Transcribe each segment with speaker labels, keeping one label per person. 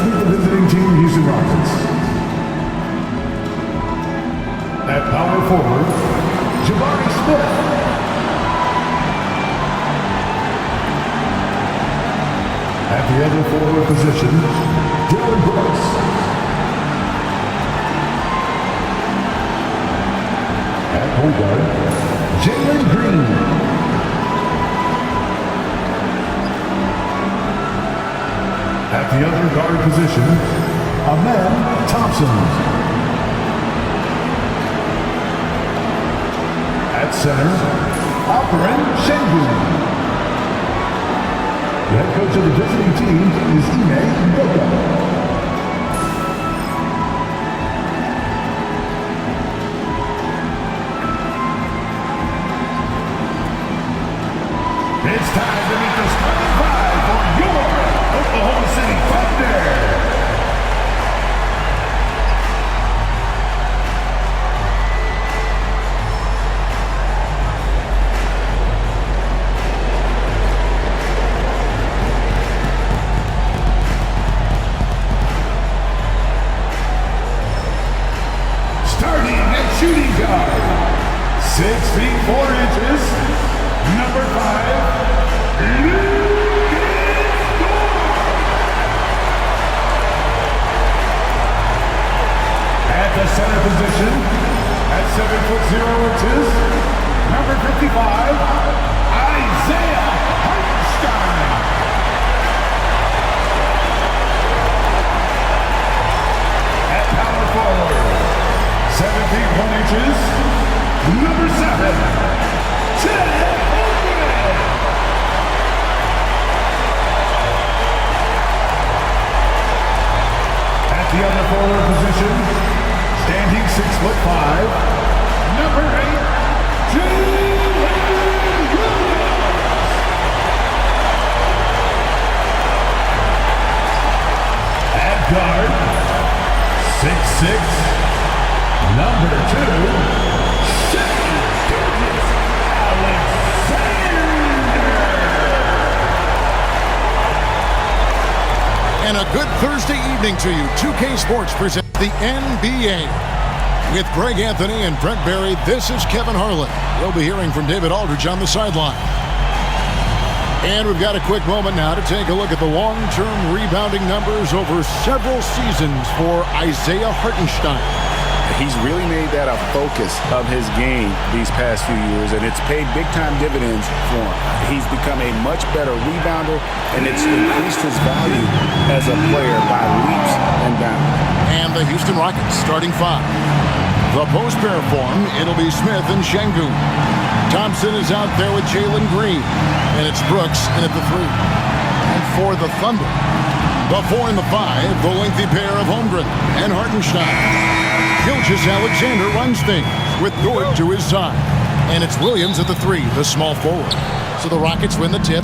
Speaker 1: Let's meet the visiting team, Houston Rockets. At power forward, Jabari Smith. At the other forward position, Dylan Brooks. At point guard, Jalen Green. At the other guard position, Amen Thompson. At center, Alperen Şengün. The head coach of the visiting team is Ime Udoka. It's time to meet the starting five for your Oklahoma City Thunder. Starting at shooting guard, 6 feet 4 inches, number 5, at the center position, at 7 foot 0 inches, number 55, Isaiah Hartenstein. At power forward, 7 feet 1 inches, number 7, Ted Holmgren. At the other forward position, standing 6'5", number 8, Jalen Williams. At guard, 6'6", number 2,
Speaker 2: And a good Thursday evening to you. 2K Sports presents the NBA. With Greg Anthony and Brent Barry, this is Kevin Harlan. We'll be hearing from David Aldridge on the sideline. And we've got a quick moment now to take a look at the long-term rebounding numbers over several seasons for Isaiah Hartenstein.
Speaker 3: He's really made that a focus of his game these past few years, and it's paid big-time dividends for him. He's become a much better rebounder, and it's increased his value as a player by leaps and bounds.
Speaker 2: And the Houston Rockets starting 5. The post pair form, it'll be Smith and Şengün. Thompson is out there with Jalen Green, and it's Brooks in at the 3. And for the Thunder, the 4 and the 5, the lengthy pair of Holmgren and Hartenstein. Gilgeous-Alexander runs things with Dort to his side. And it's Williams at the 3, the small forward. So the Rockets win the tip.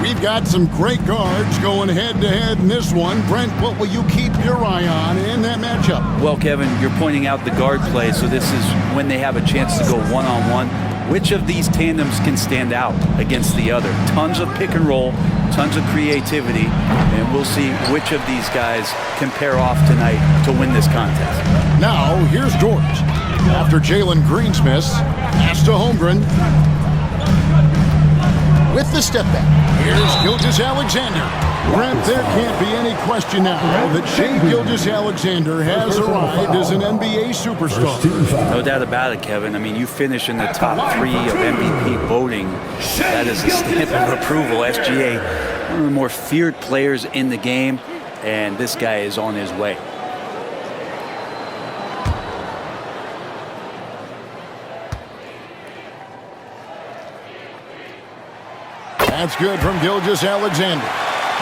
Speaker 2: We've got some great guards going head-to-head in this one. Brent, what will you keep your eye on in that matchup?
Speaker 4: Well, Kevin, you're pointing out the guard play, so this is when they have a chance to go one-on-one. Which of these tandems can stand out against the other? Tons of pick and roll, tons of creativity, and we'll see which of these guys can pair off tonight to win this contest.
Speaker 2: Now, here's Dort. After Jalen Green's miss, pass to Holmgren. With the step back, here's Gilgeous-Alexander. Brent, there can't be any question now that Shai Gilgeous-Alexander has arrived as an NBA superstar.
Speaker 4: No doubt about it, Kevin. I mean, you finish in the top 3 of MVP voting. That is a stamp of approval. SGA, one of the more feared players in the game, and this guy is on his way.
Speaker 2: That's good from Gilgeous-Alexander.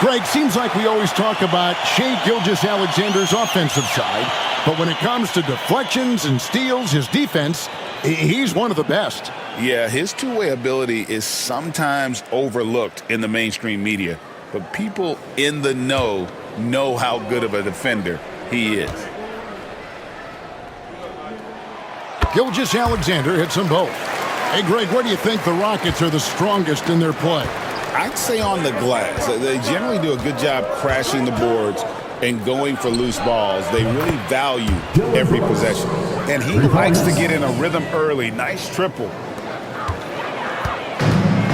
Speaker 2: Greg, seems like we always talk about Shai Gilgeous-Alexander's offensive side, but when it comes to deflections and steals, his defense, he's one of the best.
Speaker 3: Yeah, his two-way ability is sometimes overlooked in the mainstream media, but people in the know how good of a defender he is.
Speaker 2: Gilgeous-Alexander hits them both. Hey, Greg, where do you think the Rockets are the strongest in their play?
Speaker 3: I'd say on the glass. They generally do a good job crashing the boards, and going for loose balls. They really value every possession. And he likes to get in a rhythm early. Nice triple.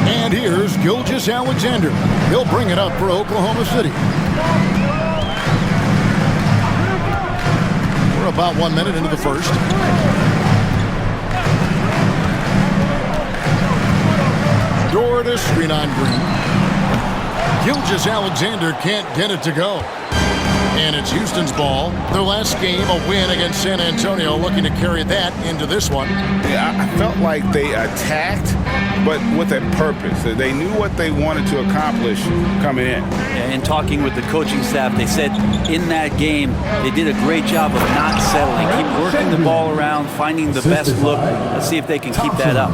Speaker 2: And here's Gilgeous-Alexander. He'll bring it up for Oklahoma City. We're about 1 minute into the first. Door to screen on Green. Gilgeous-Alexander can't get it to go. And it's Houston's ball. Their last game, a win against San Antonio, looking to carry that into this one.
Speaker 3: Yeah, I felt like they attacked, but with a purpose. They knew what they wanted to accomplish coming in.
Speaker 4: And talking with the coaching staff, they said in that game, they did a great job of not settling. Keep working the ball around, finding the best look. Let's see if they can keep that up.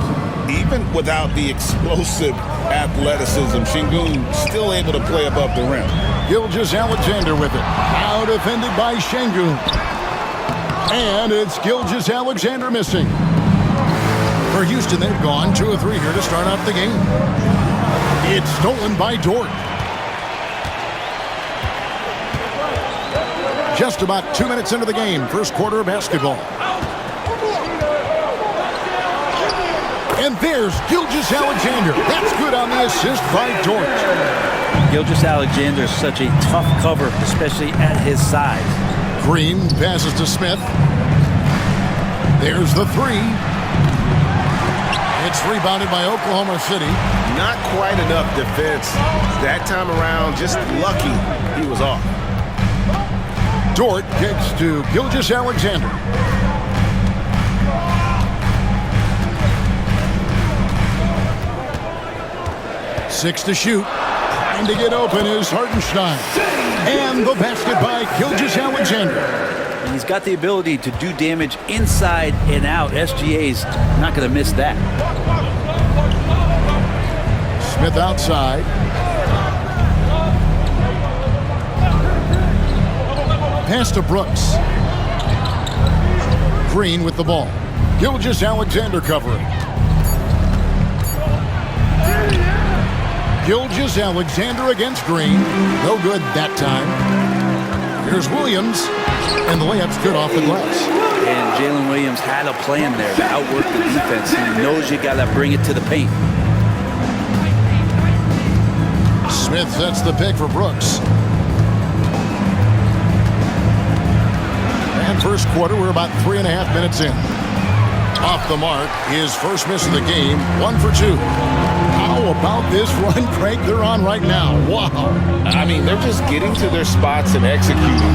Speaker 3: Even without the explosive athleticism, Şengün still able to play above the rim.
Speaker 2: Gilgeous-Alexander with it. Now defended by Şengün. And it's Gilgeous-Alexander missing. For Houston, they've gone 2 of 3 here to start out the game. It's stolen by Dort. Just about 2 minutes into the game, first quarter of basketball. And there's Gilgeous-Alexander. That's good on the assist by Dort.
Speaker 4: Gilgeous-Alexander is such a tough cover, especially at his size.
Speaker 2: Green passes to Smith. There's the 3. It's rebounded by Oklahoma City.
Speaker 5: Not quite enough defense. That time around, just lucky he was off.
Speaker 2: Dort kicks to Gilgeous-Alexander. 6 to shoot. Trying to get open is Hartenstein. And the basket by Gilgeous-Alexander.
Speaker 4: And he's got the ability to do damage inside and out. SGA's not going to miss that.
Speaker 2: Smith outside. Pass to Brooks. Green with the ball. Gilgeous-Alexander covering. Gilgeous-Alexander against Green. No good that time. Here's Williams. And the layup's good off the glass.
Speaker 4: And Jalen Williams had a plan there to outwork the defense. He knows you got to bring it to the paint.
Speaker 2: Smith sets the pick for Brooks. And first quarter, we're about 3.5 minutes in. Off the mark, his first miss of the game, 1 for 2. How about this run crank they're on right now? Wow.
Speaker 3: I mean, they're just getting to their spots and executing,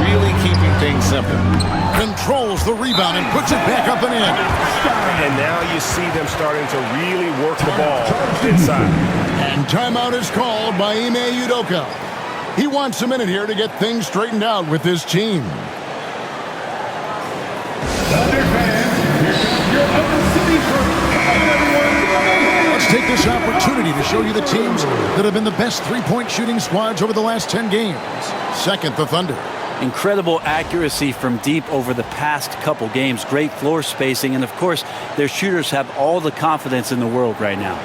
Speaker 3: really keeping things simple.
Speaker 2: Controls the rebound and puts it back up and in.
Speaker 5: And now you see them starting to really work the ball inside.
Speaker 2: And timeout is called by Ime Udoka. He wants a minute here to get things straightened out with his team.
Speaker 1: Thunder fans, here comes your Oklahoma City crew. Come on, everyone.
Speaker 2: Let's take this opportunity to show you the teams that have been the best three-point shooting squads over the last 10 games. Second, the Thunder.
Speaker 4: Incredible accuracy from deep over the past couple games. Great floor spacing. And, of course, their shooters have all the confidence in the world right now.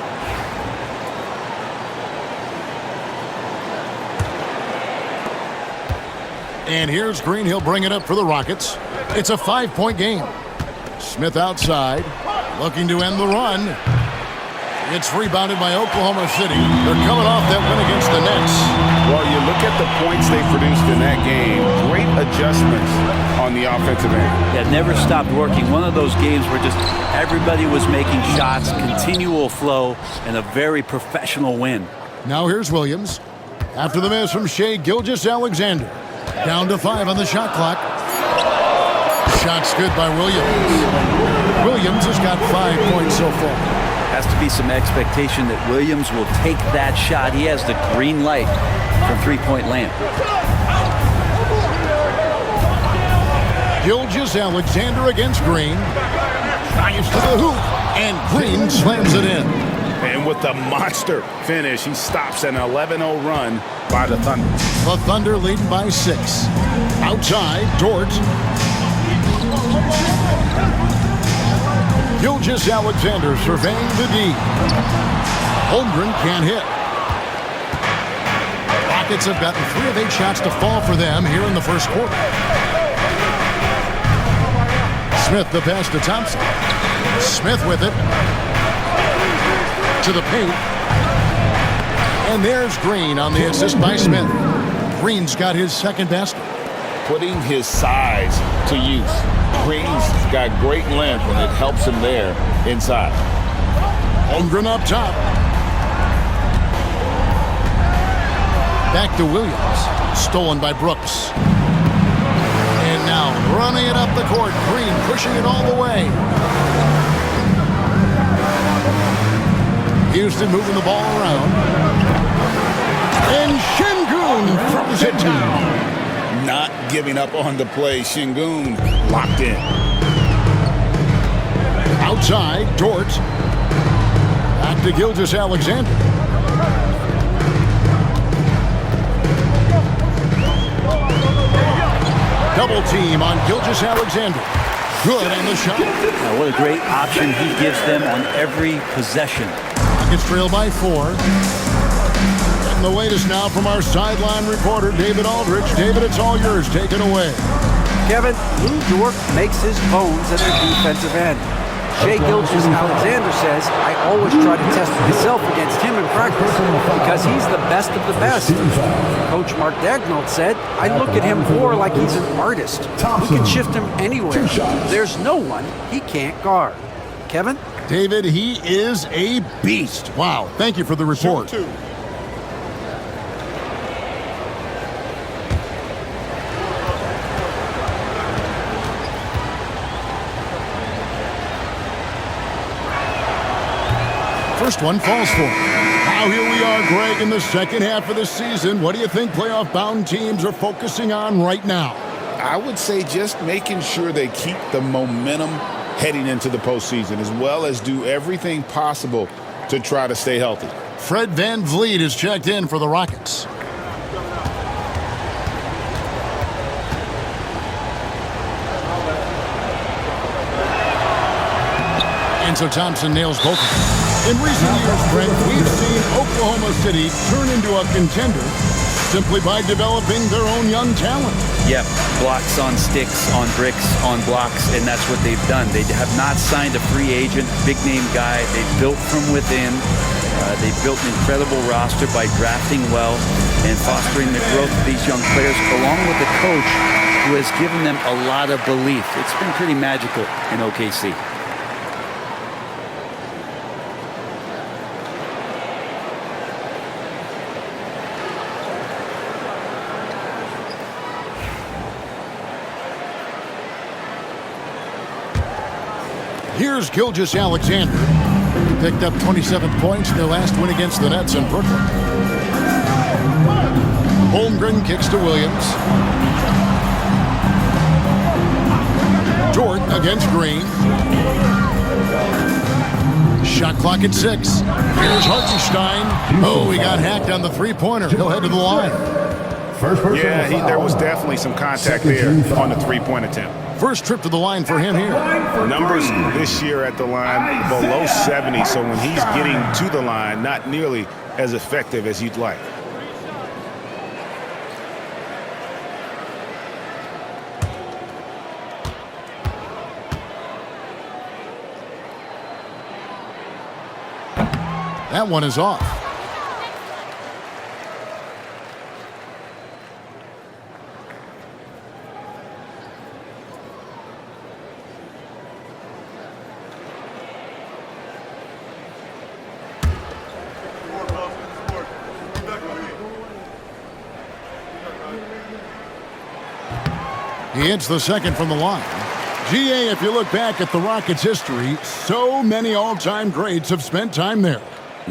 Speaker 2: And here's Green. He'll bring it up for the Rockets. It's a 5-point game. Smith outside, looking to end the run. It's rebounded by Oklahoma City. They're coming off that win against the Knicks.
Speaker 3: Well, you look at the points they produced in that game. Great adjustments on the offensive end.
Speaker 4: Yeah, never stopped working. One of those games where just everybody was making shots, continual flow, and a very professional win.
Speaker 2: Now here's Williams. After the miss from Shai Gilgeous-Alexander. Down to 5 on the shot clock. Shot's good by Williams. Williams has got 5 points so far.
Speaker 4: Has to be some expectation that Williams will take that shot. He has the green light from three-point land.
Speaker 2: Gilgeous-Alexander against Green. Drives to the hoop, and Green slams it in.
Speaker 3: And with the monster finish, he stops an 11-0 run by the Thunder.
Speaker 2: The Thunder leading by 6. Outside, Dort. Gilgeous-Alexander surveying the D. Holmgren can't hit. Back Rockets have gotten 3 of 8 shots to fall for them here in the first quarter. Smith the pass to Thompson. Smith with it. To the paint. And there's Green on the assist by Smith. Green's got his second basket.
Speaker 3: Putting his size to use. Green's got great length, and it helps him there inside.
Speaker 2: Holmgren up top. Back to Williams. Stolen by Brooks. And now running it up the court. Green pushing it all the way. Houston moving the ball around. And Şengün throws it down.
Speaker 3: Not giving up on the play. Şengün locked in.
Speaker 2: Outside, Dort. Back to Gilgeous-Alexander. Double team on Gilgeous-Alexander. Good on the shot.
Speaker 4: Now, what a great option he gives them on every possession.
Speaker 2: Rockets trail by 4. And the latest now from our sideline reporter, David Aldridge. David, it's all yours. Take it away.
Speaker 6: Kevin, Lou Dort makes his bones at the defensive end. Shai Gilgeous-Alexander says, I always try to test myself against him in practice because he's the best of the best. Coach Mark Daigneault said, I look at him more like he's an artist. We can shift him anywhere. There's no one he can't guard. Kevin?
Speaker 2: David, he is a beast. Wow. Thank you for the report. First one falls for him. Now here we are, Greg, in the second half of the season. What do you think playoff-bound teams are focusing on right now?
Speaker 3: I would say just making sure they keep the momentum heading into the postseason, as well as do everything possible to try to stay healthy.
Speaker 2: Fred VanVleet is checked in for the Rockets. And so Thompson nails both of them. In recent years, Brent, we've seen Oklahoma City turn into a contender simply by developing their own young talent.
Speaker 4: Yep, blocks on sticks, on bricks, on blocks, and that's what they've done. They have not signed a free agent, big-name guy. They've built from within. They've built an incredible roster by drafting well and fostering the growth of these young players, along with a coach who has given them a lot of belief. It's been pretty magical in OKC.
Speaker 2: Here's Gilgeous-Alexander. Picked up 27 points in their last win against the Nets in Brooklyn. Holmgren kicks to Williams. Dort against Green. Shot clock at 6. Here's Hartenstein. Oh, he got hacked on the three-pointer. He'll head to the line.
Speaker 3: Yeah, there was definitely some contact there on the three-point attempt.
Speaker 2: First trip to the line for him here.
Speaker 3: Numbers this year at the line below 70, so when he's getting to the line, not nearly as effective as you'd like.
Speaker 2: That one is off. He hits the second from the line. GA, if you look back at the Rockets' history, so many all-time greats have spent time there.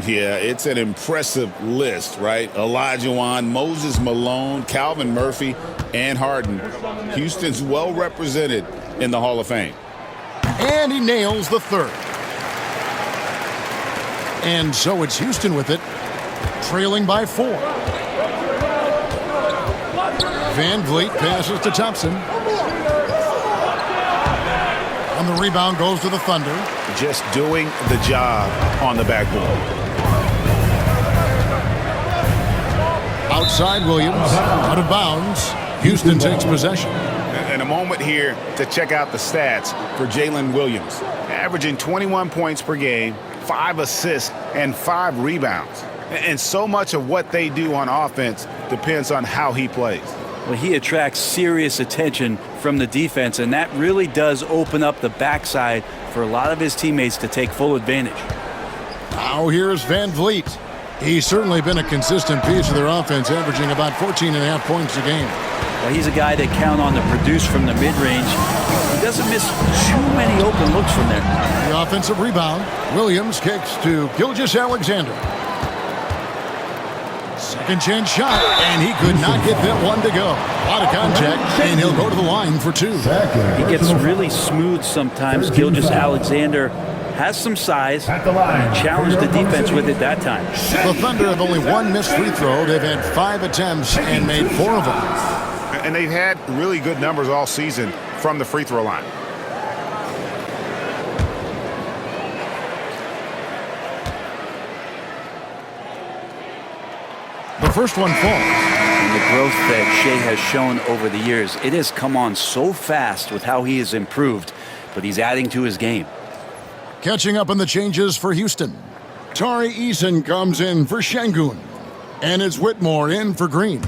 Speaker 3: Yeah, it's an impressive list, right? Olajuwon, Moses Malone, Calvin Murphy, and Harden. Houston's well represented in the Hall of Fame.
Speaker 2: And he nails the third. And so it's Houston with it, trailing by 4. VanVleet passes to Thompson. And the rebound goes to the Thunder.
Speaker 3: Just doing the job on the backboard.
Speaker 2: Outside Williams, out of bounds. Houston takes possession.
Speaker 3: And a moment here to check out the stats for Jalen Williams. Averaging 21 points per game, 5 assists, and 5 rebounds. And so much of what they do on offense depends on how he plays.
Speaker 4: Well, he attracts serious attention from the defense, and that really does open up the backside for a lot of his teammates to take full advantage.
Speaker 2: Now here's Van Vliet. He's certainly been a consistent piece of their offense, averaging about 14.5 points a game.
Speaker 4: Well, he's a guy they count on to produce from the mid-range. He doesn't miss too many open looks from there.
Speaker 2: The offensive rebound. Williams kicks to Gilgeous-Alexander. Second chance shot, and he could not get that one to go. A lot of contact, and he'll go to the line for 2.
Speaker 4: He gets really smooth sometimes. Gilgeous-Alexander has some size, and challenged the defense with it that time.
Speaker 2: The Thunder have only 1 missed free throw. They've had 5 attempts and made 4 of them.
Speaker 3: And they've had really good numbers all season from the free throw line.
Speaker 2: The first one falls.
Speaker 4: And the growth that Shea has shown over the years, it has come on so fast with how he has improved, but he's adding to his game.
Speaker 2: Catching up on the changes for Houston. Tari Eason comes in for Şengün. And it's Whitmore in for Green.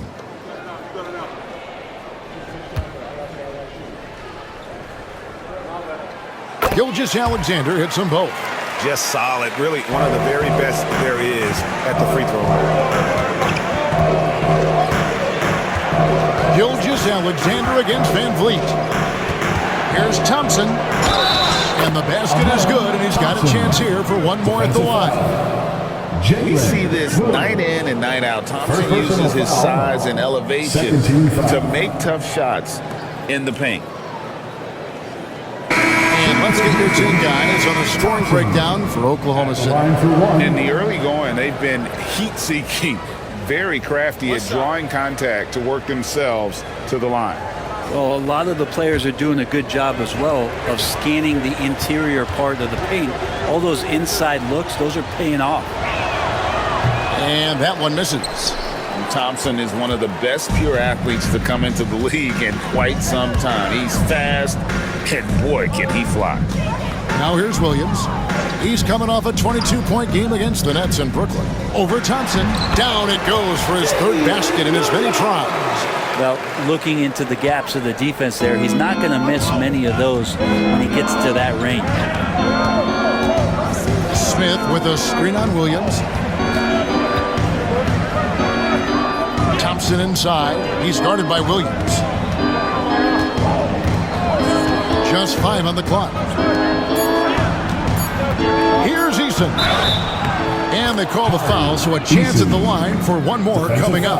Speaker 2: Gilgeous-Alexander hits them both.
Speaker 3: Just solid. Really one of the very best there is at the free throw line.
Speaker 2: Gilgeous-Alexander against Van Vliet. Here's Thompson. And the basket is good, and he's got a chance here for one more at the line.
Speaker 5: We see this night in and night out. Thompson uses his size and elevation to make tough shots in the paint.
Speaker 2: And let's get your 10 guys on a scoring breakdown for Oklahoma City.
Speaker 3: In the early going, they've been heat-seeking, very crafty at drawing contact to work themselves to the line.
Speaker 4: Well, a lot of the players are doing a good job as well of scanning the interior part of the paint. All those inside looks, those are paying off.
Speaker 2: And that one misses.
Speaker 5: Thompson is one of the best pure athletes to come into the league in quite some time. He's fast, and boy, can he fly.
Speaker 2: Now here's Williams. He's coming off a 22-point game against the Nets in Brooklyn. Over Thompson. Down it goes for his 3rd basket in as many tries.
Speaker 4: Well, looking into the gaps of the defense there, he's not going to miss many of those when he gets to that range.
Speaker 2: Smith with a screen on Williams. Thompson inside. He's guarded by Williams. Just 5 on the clock. Here's Eason. And they call the foul, so a chance at the line for one more coming up.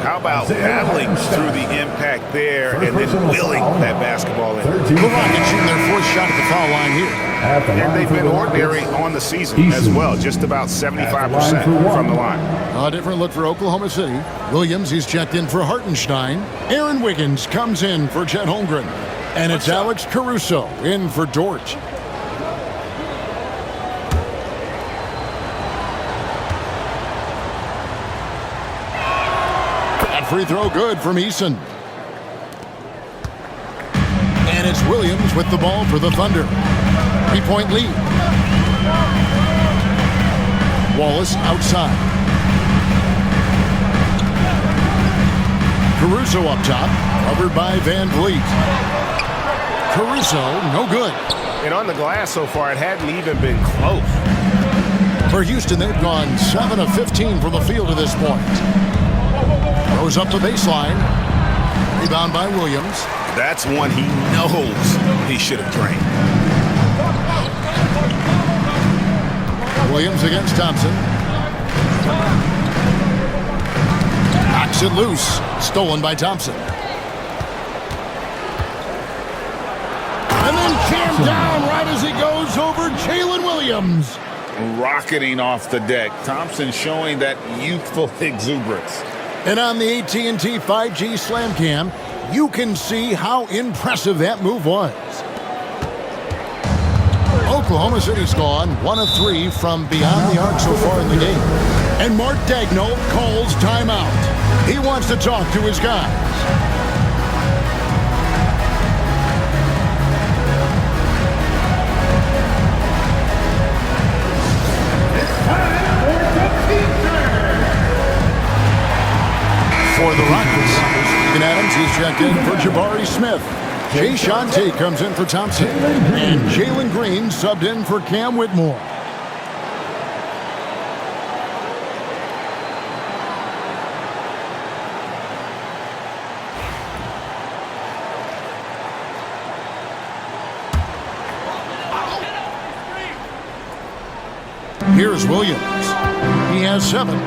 Speaker 3: How about battling through the impact there and then wheeling that basketball in?
Speaker 2: The Rockets shooting their 4th shot at the foul line here.
Speaker 3: And they've been ordinary on the season as well, just about 75% from the line.
Speaker 2: A different look for Oklahoma City. Williams, he's checked in for Hartenstein. Aaron Wiggins comes in for Chet Holmgren. And it's Alex Caruso in for Dort. Free throw good from Eason. And it's Williams with the ball for the Thunder. 3-point lead. Wallace outside. Caruso up top, covered by Van Vliet. Caruso, no good.
Speaker 3: And on the glass so far, it hadn't even been close.
Speaker 2: For Houston, they've gone 7 of 15 from the field to this point. Goes up the baseline. Rebound by Williams.
Speaker 3: That's one he knows he should have drained.
Speaker 2: Williams against Thompson. Knocks it loose. Stolen by Thompson. And then jammed down right as he goes over Jalen Williams.
Speaker 5: Rocketing off the deck. Thompson showing that youthful exuberance.
Speaker 2: And on the AT&T 5G Slam Cam, you can see how impressive that move was. Oklahoma City's gone 1 of 3 from beyond the arc so far in the game. And Mark Daigneault calls timeout. He wants to talk to his guys. For the Rockets, Steven Adams is checked in for Jabari Smith. Jay Shante comes in for Thompson. And Jalen Green subbed in for Cam Whitmore. Here's Williams. He has 7.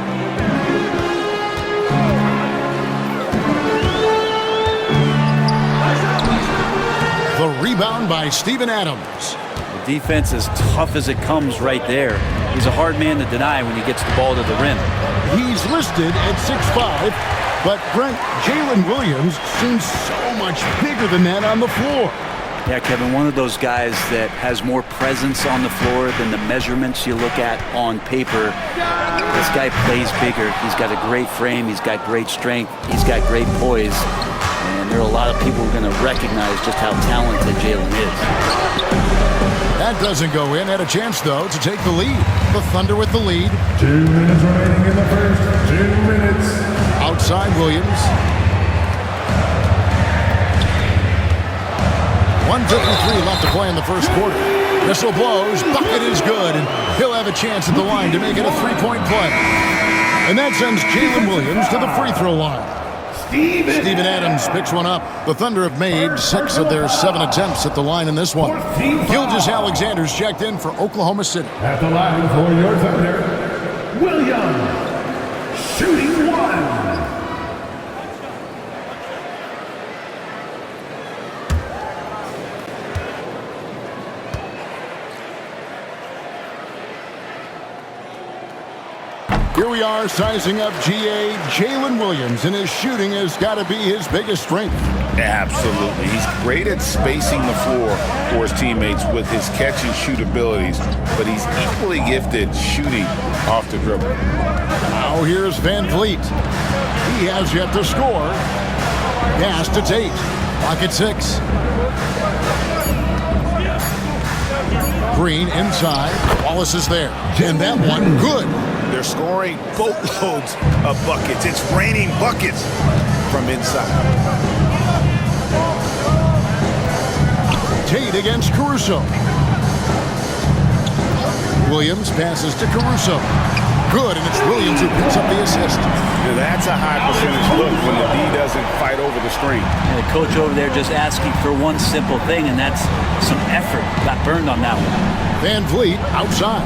Speaker 2: The rebound by Steven Adams.
Speaker 4: The defense is tough as it comes right there. He's a hard man to deny when he gets the ball to the rim.
Speaker 2: He's listed at 6'5", but Brent, Jalen Williams seems so much bigger than that on the floor.
Speaker 4: Yeah, Kevin, one of those guys that has more presence on the floor than the measurements you look at on paper. This guy plays bigger. He's got a great frame. He's got great strength. He's got great poise. And there are a lot of people who are going to recognize just how talented Jalen is.
Speaker 2: That doesn't go in. Had a chance, though, to take the lead. The Thunder with the lead.
Speaker 1: 2 minutes remaining in the first. 2 minutes.
Speaker 2: Outside Williams. 1:53 left to play in the first quarter. Whistle blows. Bucket is good. And he'll have a chance at the line to make it a 3-point play. And that sends Jalen Williams to the free throw line. Steven Adams picks one up. The Thunder have made 6 of their 7 attempts at the line in this one. Gilgeous-Alexander's checked in for Oklahoma City.
Speaker 1: At the line for your Thunder, Williams, shooting 1.
Speaker 2: Here we are sizing up GA Jalen Williams, and his shooting has got to be his biggest strength.
Speaker 3: Absolutely. He's great at spacing the floor for his teammates with his catch and shoot abilities, but he's equally gifted shooting off the dribble.
Speaker 2: Now here's Van Vliet. He has yet to score. Pass to Tate. Clock at 6. Green inside. Wallace is there. And that one, good.
Speaker 3: They're scoring boatloads of buckets. It's raining buckets from inside.
Speaker 2: Tate against Caruso. Williams passes to Caruso. Good, and it's Williams who picks up the assist.
Speaker 3: That's a high percentage look when the D doesn't fight over the screen.
Speaker 4: And the coach over there just asking for one simple thing, and that's some effort. Got burned on that one.
Speaker 2: Van Vliet outside.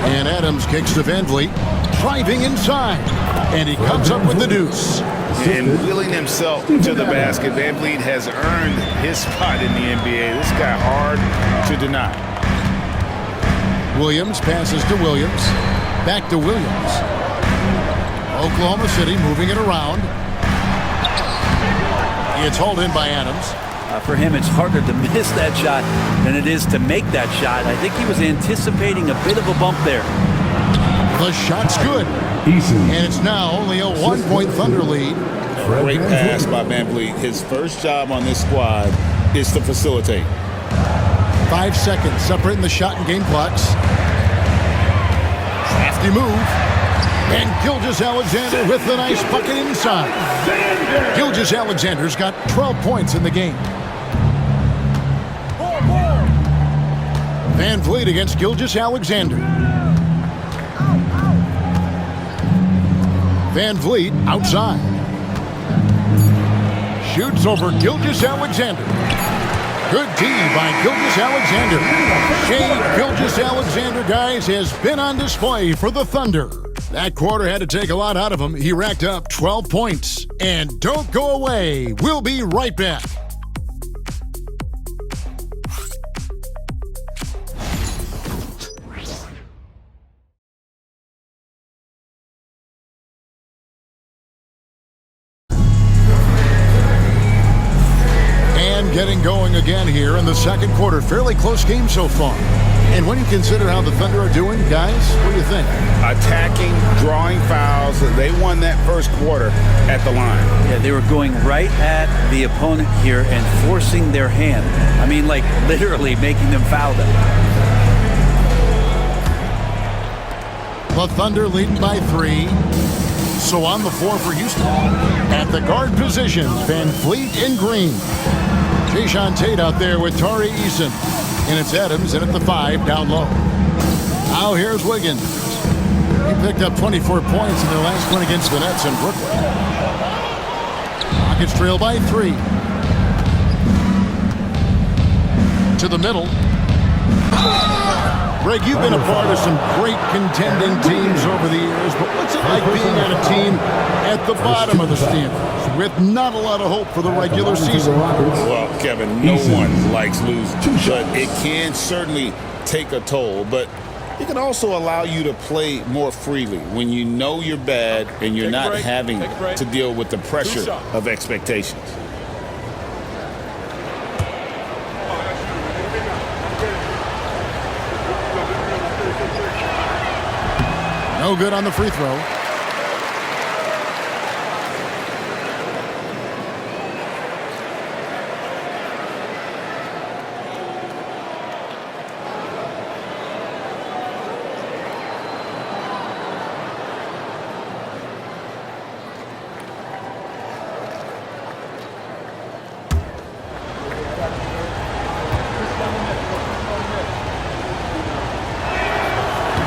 Speaker 2: And Adams kicks to Van Vliet, driving inside. And he comes up with the deuce.
Speaker 3: And wheeling himself to the basket, Van Vliet has earned his spot in the NBA. This guy hard to deny.
Speaker 2: Williams passes to Williams. Back to Williams. Oklahoma City moving it around. It's hauled in by Adams.
Speaker 4: For him, it's harder to miss that shot than it is to make that shot. I think he was anticipating a bit of a bump there.
Speaker 2: The shot's good. And it's now only a 1-point Thunder lead.
Speaker 3: Great pass by Van Vliet. His first job on this squad is to facilitate.
Speaker 2: 5 seconds separating the shot and game clocks. Crafty move. And Gilgeous-Alexander with the nice bucket inside. Gilgeous-Alexander's got 12 points in the game. Van Vliet against Gilgeous-Alexander. Van Vliet outside. Shoots over Gilgeous-Alexander. Good D by Gilgeous-Alexander. Shea Gilgeous-Alexander, guys, has been on display for the Thunder. That quarter had to take a lot out of him. He racked up 12 points. And don't go away. We'll be right back. Getting going again here in the second quarter. Fairly close game so far. And when you consider how the Thunder are doing, guys, what do you think?
Speaker 3: Attacking, drawing fouls. They won that first quarter at the line.
Speaker 4: Yeah, they were going right at the opponent here and forcing their hand. I mean, like literally making them foul them.
Speaker 2: The Thunder leading by 3. So on the floor for Houston. At the guard positions, Van Fleet and Green. Jayshawn Tate out there with Tari Eason. And it's Adams in at the 5 down low. Now here's Wiggins. He picked up 24 points in their last win against the Nets in Brooklyn. Rockets trail by 3. To the middle. Greg, you've been a part of some great contending teams over the years, but what's it like being on a team at the bottom of the standings with not a lot of hope for the regular season?
Speaker 3: Well, Kevin, no one likes losing, but it can certainly take a toll. But it can also allow you to play more freely when you know you're bad and you're not having to deal with the pressure of expectations.
Speaker 2: No good on the free throw.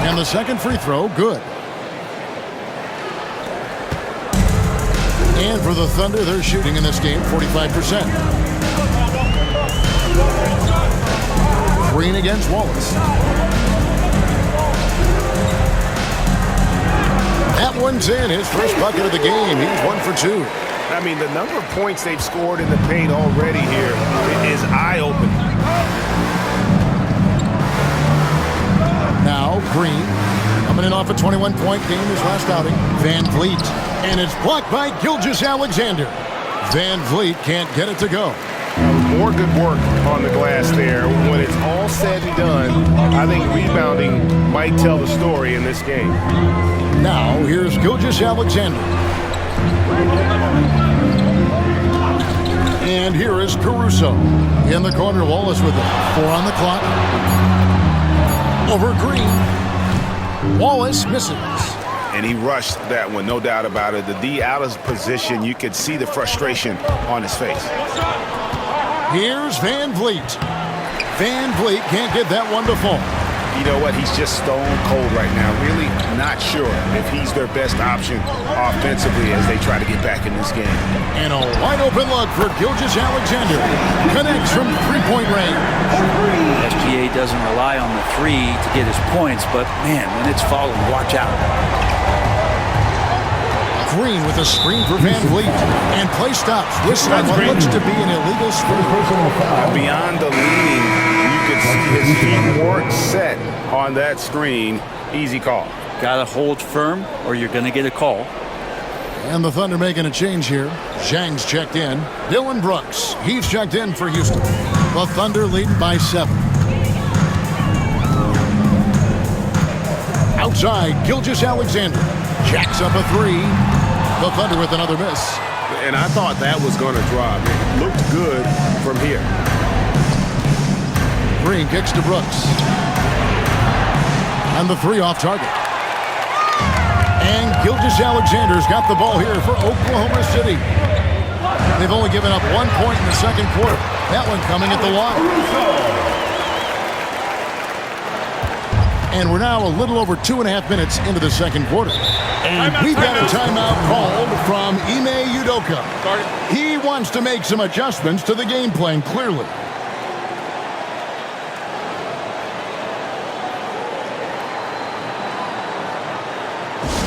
Speaker 2: And the second free throw, good. And for the Thunder, they're shooting in this game 45%. Green against Wallace. That one's in, his first bucket of the game. He's 1 for 2.
Speaker 7: I mean, the number of points they've scored in the paint already here is eye-opening.
Speaker 2: Now, Green, coming in off a 21-point game his last outing. Van Vliet, and it's blocked by Gilgeous-Alexander. Van Vliet can't get it to go.
Speaker 7: More good work on the glass there. When it's all said and done, I think rebounding might tell the story in this game.
Speaker 2: Now, here's Gilgeous-Alexander. And here is Caruso. In the corner, Wallace with it. 4 on the clock. Over Green. Wallace misses.
Speaker 7: And he rushed that one, no doubt about it. The D out of position, you could see the frustration on his face.
Speaker 2: Here's Van Vliet. Van Vliet can't get that one to fall.
Speaker 7: You know what? He's just stone cold right now. Really not sure if he's their best option offensively as they try to get back in this game.
Speaker 2: And a wide open look for Gilgeous-Alexander. Connects from three-point range.
Speaker 4: SGA doesn't rely on the 3 to get his points, but man, when it's falling, watch out.
Speaker 2: Green with a screen for Van Vliet. And play stops. This one what looks to be an illegal screen.
Speaker 7: Beyond the leaning, you could see his feet weren't set on that screen. Easy call.
Speaker 4: Got to hold firm or you're going to get a call.
Speaker 2: And the Thunder making a change here. Zhang's checked in. Dylan Brooks, he's checked in for Houston. The Thunder leading by 7. Outside, Gilgeous-Alexander jacks up a 3. The Thunder with another miss.
Speaker 7: And I thought that was going to drop. It looked good from here.
Speaker 2: Green kicks to Brooks. And the 3 off target. And Gilgeous-Alexander's got the ball here for Oklahoma City. They've only given up 1 point in the second quarter. That one coming at the line. And we're now a little over 2.5 minutes into the second quarter. And we've got a timeout called from Ime Udoka. He wants to make some adjustments to the game plan, clearly.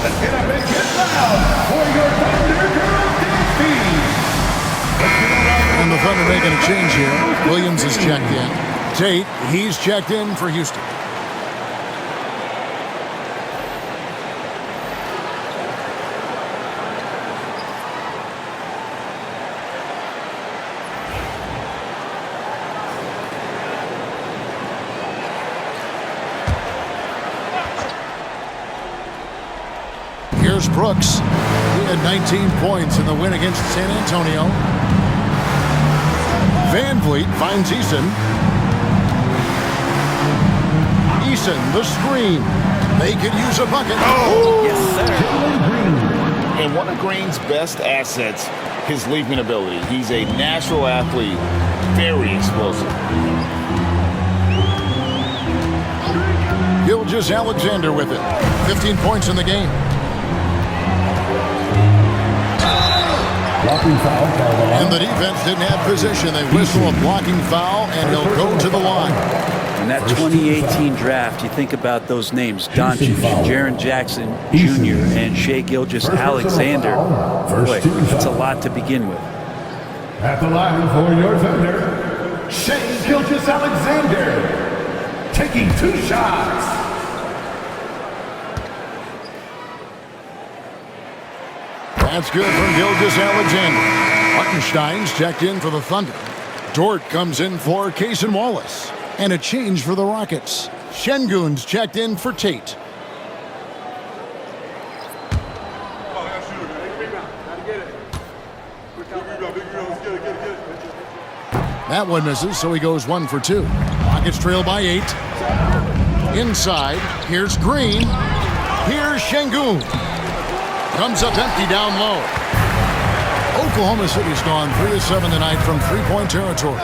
Speaker 1: And a big hit now for your Thunder Girl Dixie.
Speaker 2: And the Thunder making a change here. Williams is checked in. Tate, he's checked in for Houston. Here's Brooks. He had 19 points in the win against San Antonio. Van Vliet finds Eason. Eason, the screen. They could use a bucket.
Speaker 5: Oh!
Speaker 4: Yes, sir.
Speaker 5: And one of Green's best assets, his leaping ability. He's a natural athlete, very explosive.
Speaker 2: Gilgeous-Alexander with it. 15 points in the game.
Speaker 1: Blocking foul.
Speaker 2: And the defense didn't have position. They whistle a blocking foul, and he'll go to the line.
Speaker 4: In that 2018 draft, you think about those names, Doncic, Jaren Jackson Jr., and Shai Gilgeous-Alexander. Boy, that's a lot to begin with.
Speaker 1: At the line for your defender, Shai Gilgeous-Alexander, taking 2 shots.
Speaker 2: That's good from Gilgeous-Alexander. Hartenstein's checked in for the Thunder. Dort comes in for Cason Wallace. And a change for the Rockets. Şengün's checked in for Tate. That one misses, so he goes 1 for 2. Rockets trail by 8. Inside, here's Green. Here's Şengün. Comes up empty down low. Oklahoma City's gone 3 of 7 tonight from three-point territory.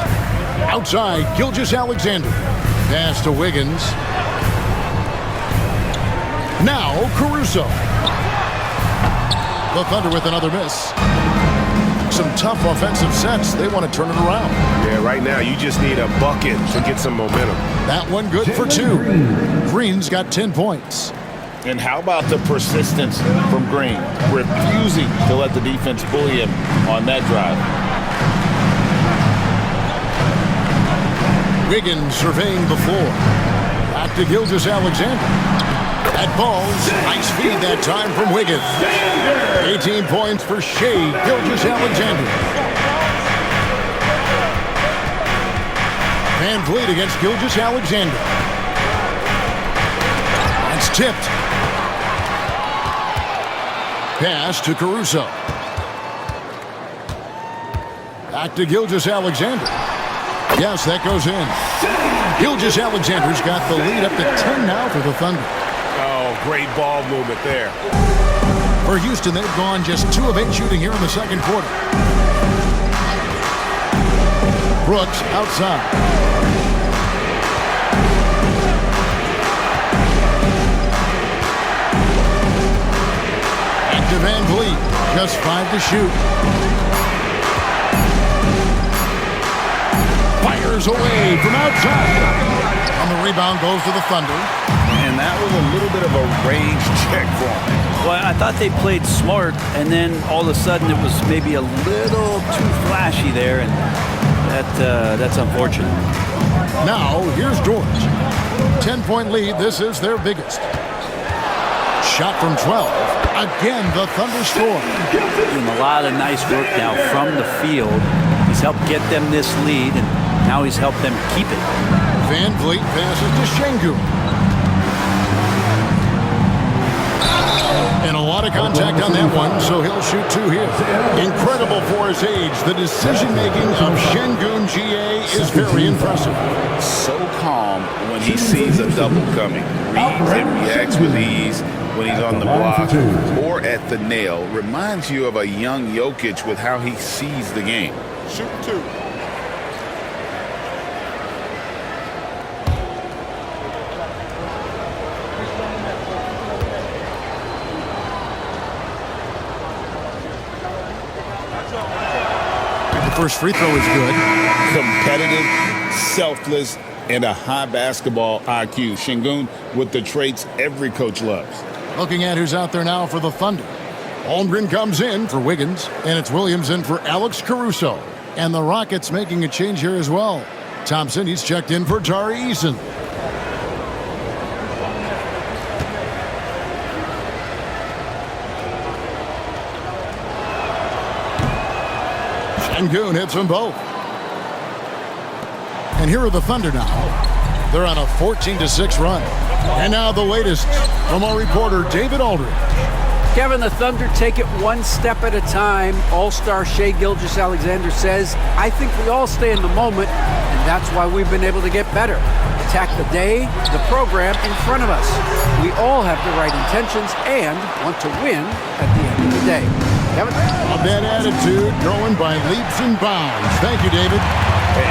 Speaker 2: Outside, Gilgeous-Alexander. Pass to Wiggins. Now, Caruso. The Thunder with another miss. Some tough offensive sets. They want to turn it around.
Speaker 7: Yeah, right now you just need a bucket to get some momentum.
Speaker 2: That one good for 2. Green's got 10 points.
Speaker 5: And how about the persistence from Green, refusing to let the defense bully him on that drive.
Speaker 2: Wiggins surveying the floor. Back to Gilgeous-Alexander. That ball's nice feed that time from Wiggins. 18 points for Shai Gilgeous-Alexander. Van Vliet against Gilgeous-Alexander. That's tipped. Pass to Caruso. Back to Gilgeous-Alexander. Yes, that goes in. Gilgeous-Alexander's got the lead up to 10 now for the Thunder.
Speaker 7: Oh, great ball movement there.
Speaker 2: For Houston, they've gone just 2 of 8 shooting here in the second quarter. Brooks outside. Back to Van Vliet. Just 5 to shoot. Fires away from outside. And the rebound goes to the Thunder.
Speaker 5: And that was a little bit of a range check for him.
Speaker 4: Well, I thought they played smart, and then all of a sudden it was maybe a little too flashy there, and that's unfortunate.
Speaker 2: Now, here's Dort. 10-point lead. This is their biggest. Shot from 12. Again, the Thunder score.
Speaker 4: Doing a lot of nice work now from the field. He's helped get them this lead, and now he's helped them keep it.
Speaker 2: Van Vliet passes to Şengün. And a lot of contact on that one, so he'll shoot 2 here. Incredible for his age. The decision-making of Şengün GA is very impressive.
Speaker 5: So calm when he sees a double coming. Reads and reacts with ease when he's on the block or at the nail. Reminds you of a young Jokic with how he sees the game.
Speaker 7: Shoot 2.
Speaker 2: First free throw is good.
Speaker 5: Competitive, selfless, and a high basketball IQ. Şengün with the traits every coach loves.
Speaker 2: Looking at who's out there now for the Thunder. Holmgren comes in for Wiggins, and it's Williams in for Alex Caruso. And the Rockets making a change here as well. Thompson, he's checked in for Tari Eason. Şengün hits them both. And here are the Thunder now. They're on a 14-6 run. And now the latest from our reporter, David Aldridge.
Speaker 6: Kevin, the Thunder take it one step at a time. All-star Shai Gilgeous-Alexander says, I think we all stay in the moment, and that's why we've been able to get better. Attack the day, the program in front of us. We all have the right intentions and want to win at the end of the day. Kevin?
Speaker 2: That attitude growing by leaps and bounds. Thank you, David.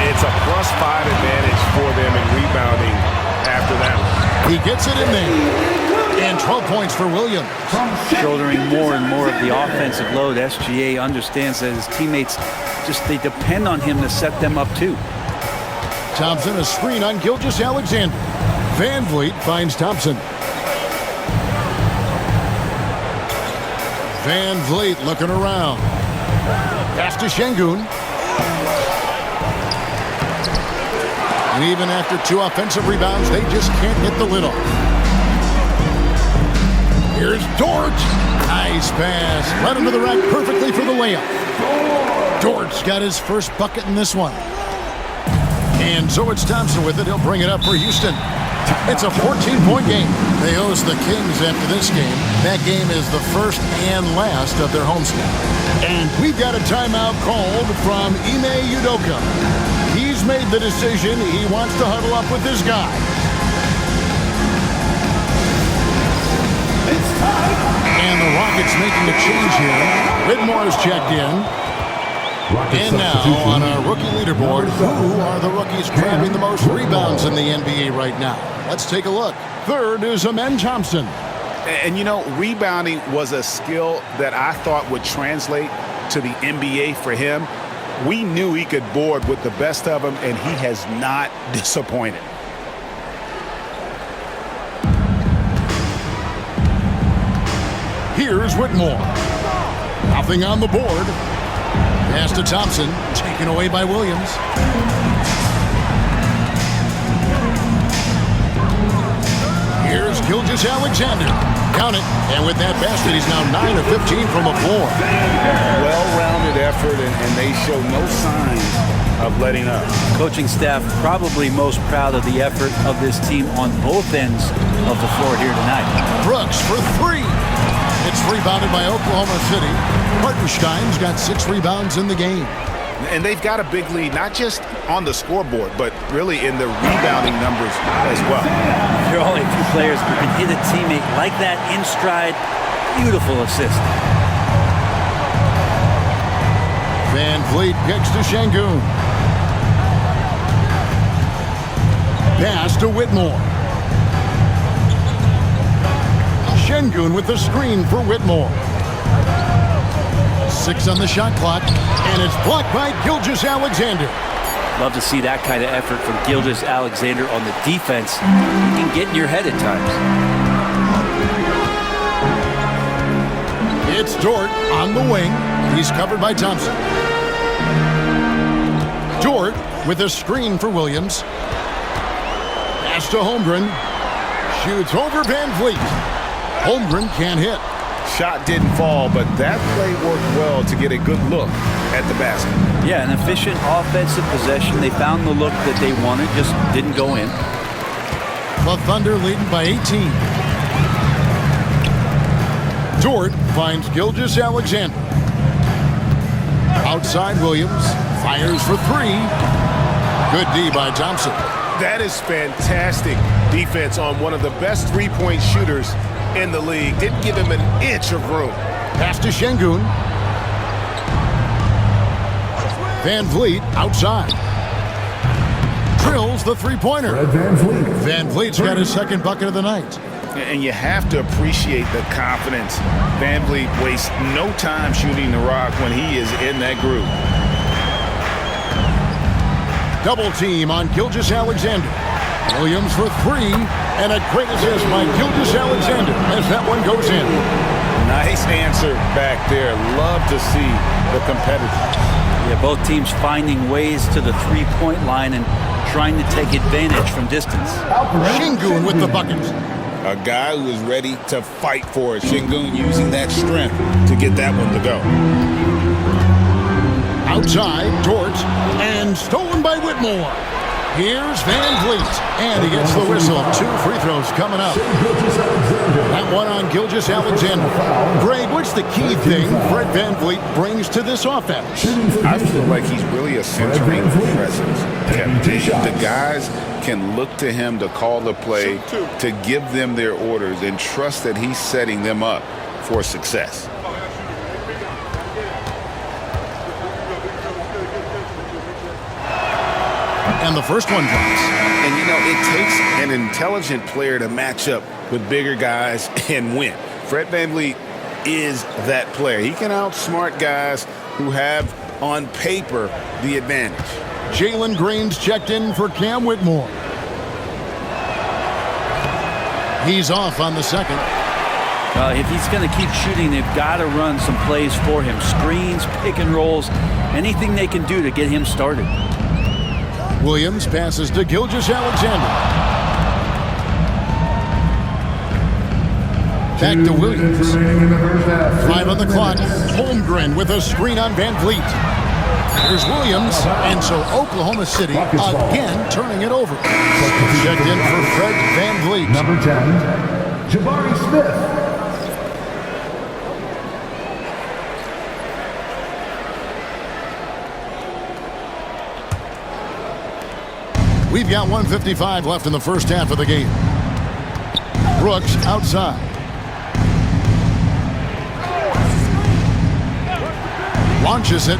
Speaker 7: It's a +5 advantage for them in rebounding after that one.
Speaker 2: He gets it in there. And 12 points for Williams.
Speaker 4: Shouldering more and more of the offensive load. SGA understands that his teammates they depend on him to set them up too.
Speaker 2: Thompson, a screen on Gilgeous-Alexander. Van Vliet finds Thompson. Van Vliet looking around. Pass to Şengün. And even after 2 offensive rebounds, they just can't get the lid off. Here's Dort. Nice pass. Right under the rack perfectly for the layup. Dort's got his first bucket in this one. And so it's Thompson with it. He'll bring it up for Houston. It's a 14-point game. They host the Kings after this game. That game is the first and last of their homestand. And we've got a timeout called from Ime Udoka. He's made the decision. He wants to huddle up with this guy. And the Rockets making a change here. Whitmore has checked in. And now on our rookie leaderboard, who are the rookies grabbing the most rebounds in the NBA right now? Let's take a look. Third is Amen Thompson.
Speaker 5: And, you know, rebounding was a skill that I thought would translate to the NBA for him. We knew he could board with the best of them, and he has not disappointed.
Speaker 2: Here's Whitmore. Nothing on the board. Pass to Thompson, taken away by Williams. Here's Gilgeous-Alexander. Count it. And with that basket, he's now 9 of 15 from the floor.
Speaker 5: Well-rounded effort, and they show no signs of letting up.
Speaker 4: Coaching staff probably most proud of the effort of this team on both ends of the floor here tonight.
Speaker 2: Brooks for 3. It's rebounded by Oklahoma City. Hartenstein's got 6 rebounds in the game.
Speaker 5: And they've got a big lead, not just on the scoreboard, but really in the rebounding numbers as well.
Speaker 4: There are only a few players who can hit a teammate like that in stride. Beautiful assist.
Speaker 2: Van Vliet kicks to Şengün. Pass to Whitmore. Şengün with the screen for Whitmore. 6 on the shot clock, and it's blocked by Gilgeous-Alexander.
Speaker 4: Love to see that kind of effort from Gilgeous-Alexander on the defense. He can get in your head at times.
Speaker 2: It's Dort on the wing. He's covered by Thompson. Dort with a screen for Williams. Pass to Holmgren. Shoots over Van Vliet. Holmgren can't hit.
Speaker 5: Shot didn't fall, but that play worked well to get a good look at the basket.
Speaker 4: Yeah, an efficient offensive possession. They found the look that they wanted, just didn't go in.
Speaker 2: The Thunder leading by 18. Dort finds Gilgeous-Alexander. Outside Williams. Fires for 3. Good D by Thompson.
Speaker 7: That is fantastic defense on one of the best three-point shooters in the league. Didn't give him an inch of room.
Speaker 2: Pass to Şengün. Van Vliet outside. Drills the three-pointer. Van Vliet's got his second bucket of the night.
Speaker 5: And you have to appreciate the confidence. Van Vliet wastes no time shooting the rock when he is in that group.
Speaker 2: Double team on Gilgeous-Alexander. Williams for 3, and a great assist by Gilgeous-Alexander as that one goes in.
Speaker 5: Nice answer back there. Love to see the competitors.
Speaker 4: Yeah, both teams finding ways to the three-point line and trying to take advantage from distance.
Speaker 2: Şengün with the bucket.
Speaker 5: A guy who is ready to fight for it. Şengün using that strength to get that one to go.
Speaker 2: Outside, Dort, and stolen by Whitmore. Here's Van Vliet, and he gets the whistle. 2 free throws coming up. That one on Gilgeous-Alexander. Greg, what's the key thing Fred Van Vliet brings to this offense?
Speaker 5: I feel like he's really a centering presence. The guys can look to him to call the play, to give them their orders, and trust that he's setting them up for success.
Speaker 2: And the first one drops.
Speaker 5: And, you know, it takes an intelligent player to match up with bigger guys and win. Fred VanVleet is that player. He can outsmart guys who have, on paper, the advantage.
Speaker 2: Jalen Green's checked in for Cam Whitmore. He's off on the second.
Speaker 4: If he's going to keep shooting, they've got to run some plays for him. Screens, pick and rolls, anything they can do to get him started.
Speaker 2: Williams passes to Gilgeous-Alexander. Back to Williams. 5 on the clock. Holmgren with a screen on Van Vliet. Here's Williams, and so Oklahoma City again turning it over. Checked in for Fred Van Vliet.
Speaker 1: Number 10, Jabari Smith.
Speaker 2: We've got 1:55 left in the first half of the game. Brooks outside. Launches it.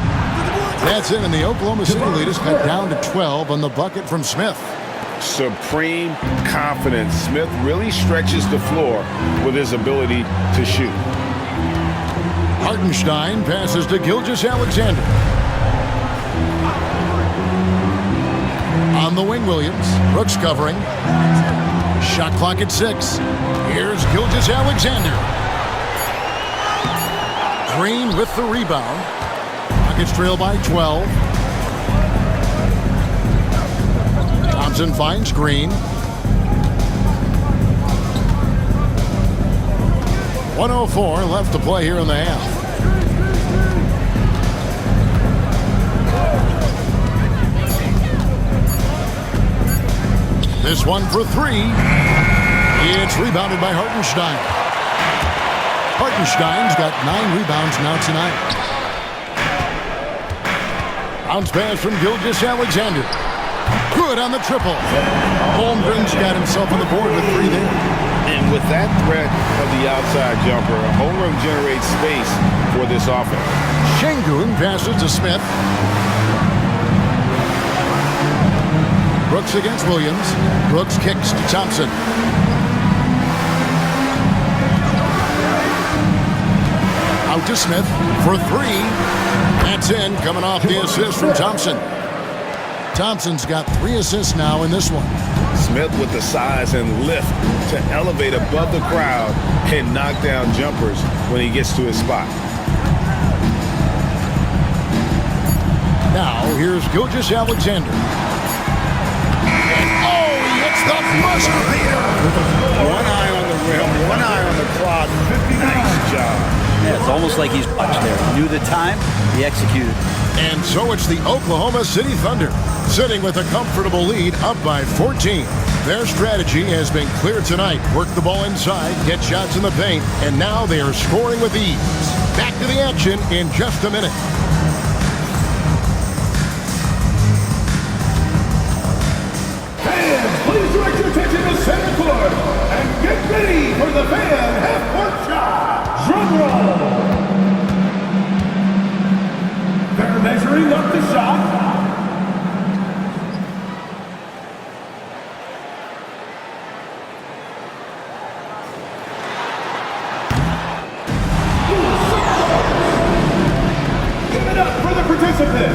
Speaker 2: That's it, and the Oklahoma City lead is cut down to 12 on the bucket from Smith.
Speaker 5: Supreme confidence. Smith really stretches the floor with his ability to shoot.
Speaker 2: Hartenstein passes to Gilgeous-Alexander. On the wing, Williams. Brooks covering. Shot clock at 6. Here's Gilgeous-Alexander. Green with the rebound. Rockets trail by 12. Thompson finds Green. 1:04 left to play here in the half. This one for 3. It's rebounded by Hartenstein. Hartenstein's got 9 rebounds now tonight. Bounce pass from Gilgeous-Alexander. Good on the triple. Holmgren's got himself on the board with 3 there.
Speaker 5: And with that threat of the outside jumper, Holmgren generates space for this offense.
Speaker 2: Şengün passes to Smith. Brooks against Williams. Brooks kicks to Thompson. Out to Smith for 3. That's in, coming off the assist from Thompson. Thompson's got 3 assists now in this one.
Speaker 5: Smith with the size and lift to elevate above the crowd and knock down jumpers when he gets to his spot.
Speaker 2: Now, here's Gilgeous-Alexander. And, oh, he hits the buzzer beater.
Speaker 5: One eye on the rim, one eye on the clock. Nice job.
Speaker 4: Yeah, it's almost like he's watched there. He knew the time, he executed.
Speaker 2: And so it's the Oklahoma City Thunder, sitting with a comfortable lead up by 14. Their strategy has been clear tonight. Work the ball inside, get shots in the paint, and now they are scoring with ease. Back to the action in just a minute.
Speaker 1: Fans, please direct your attention to center court and get ready for the fan half-court shot. Drum roll. They're measuring up the shot. Give it up for the participant.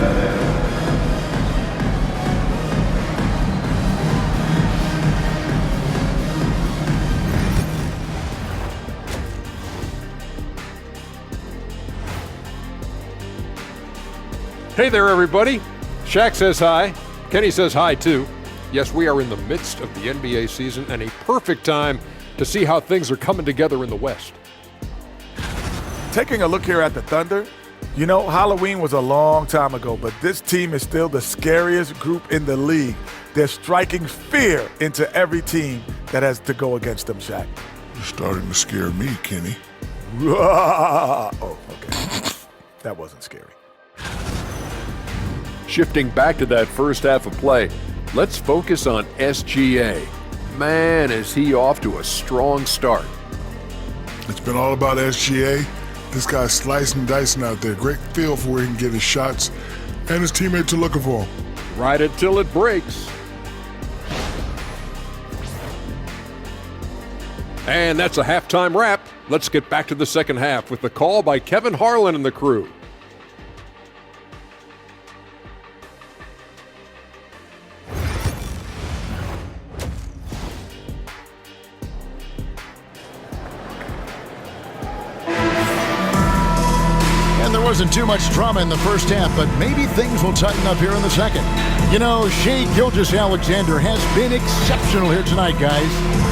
Speaker 8: Hey there, everybody. Shaq says hi. Kenny says hi, too. Yes, we are in the midst of the NBA season and a perfect time to see how things are coming together in the West.
Speaker 9: Taking a look here at the Thunder, you know, Halloween was a long time ago, but this team is still the scariest group in the league. They're striking fear into every team that has to go against them, Shaq.
Speaker 2: You're starting to scare me, Kenny.
Speaker 9: Oh, okay. That wasn't scary.
Speaker 8: Shifting back to that first half of play, let's focus on SGA. Man, is he off to a strong start.
Speaker 2: It's been all about SGA. This guy's slicing and dicing out there. Great feel for where he can get his shots, and his teammates are looking for him.
Speaker 8: Right until it breaks. And that's a halftime wrap. Let's get back to the second half with the call by Kevin Harlan and the crew.
Speaker 2: And there wasn't too much drama in the first half, but maybe things will tighten up here in the second. You know, Shai Gilgeous-Alexander has been exceptional here tonight, guys.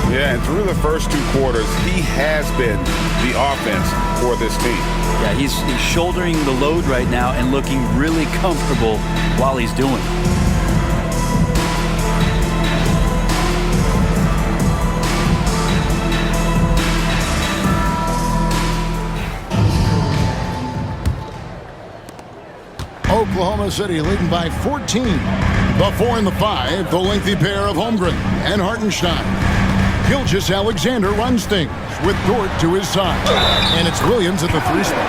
Speaker 5: Yeah, and through the first 2 quarters, he has been the offense for this team.
Speaker 4: Yeah, he's shouldering the load right now and looking really comfortable while he's doing it.
Speaker 2: Oklahoma City leading by 14. The 4 and the 5, the lengthy pair of Holmgren and Hartenstein. Gilgeous-Alexander runs things with Dort to his side. And it's Williams at the 3 spot.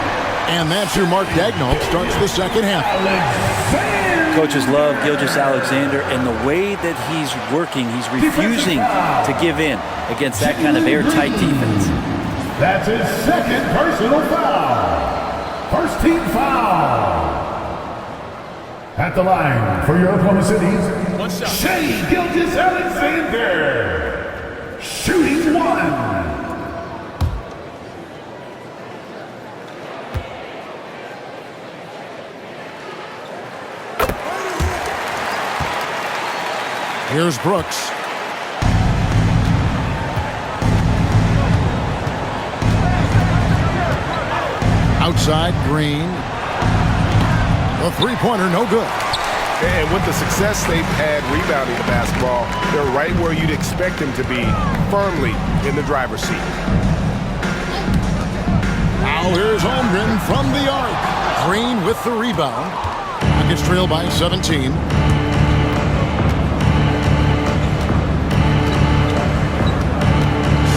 Speaker 2: And that's who Mark Daigneault starts the second half.
Speaker 4: Coaches love Gilgeous-Alexander, and the way that he's working, he's refusing to give in against that kind of airtight defense.
Speaker 1: That's his second personal foul. First team foul. At the line for your Oklahoma City's Shai Gilgeous-Alexander, shooting 1.
Speaker 2: Here's Brooks. Outside, Green. The three-pointer, no good.
Speaker 7: And with the success they've had rebounding the basketball, they're right where you'd expect them to be, firmly in the driver's seat.
Speaker 2: Now here's Holmgren from the arc. Green with the rebound. Nuggets trail by 17.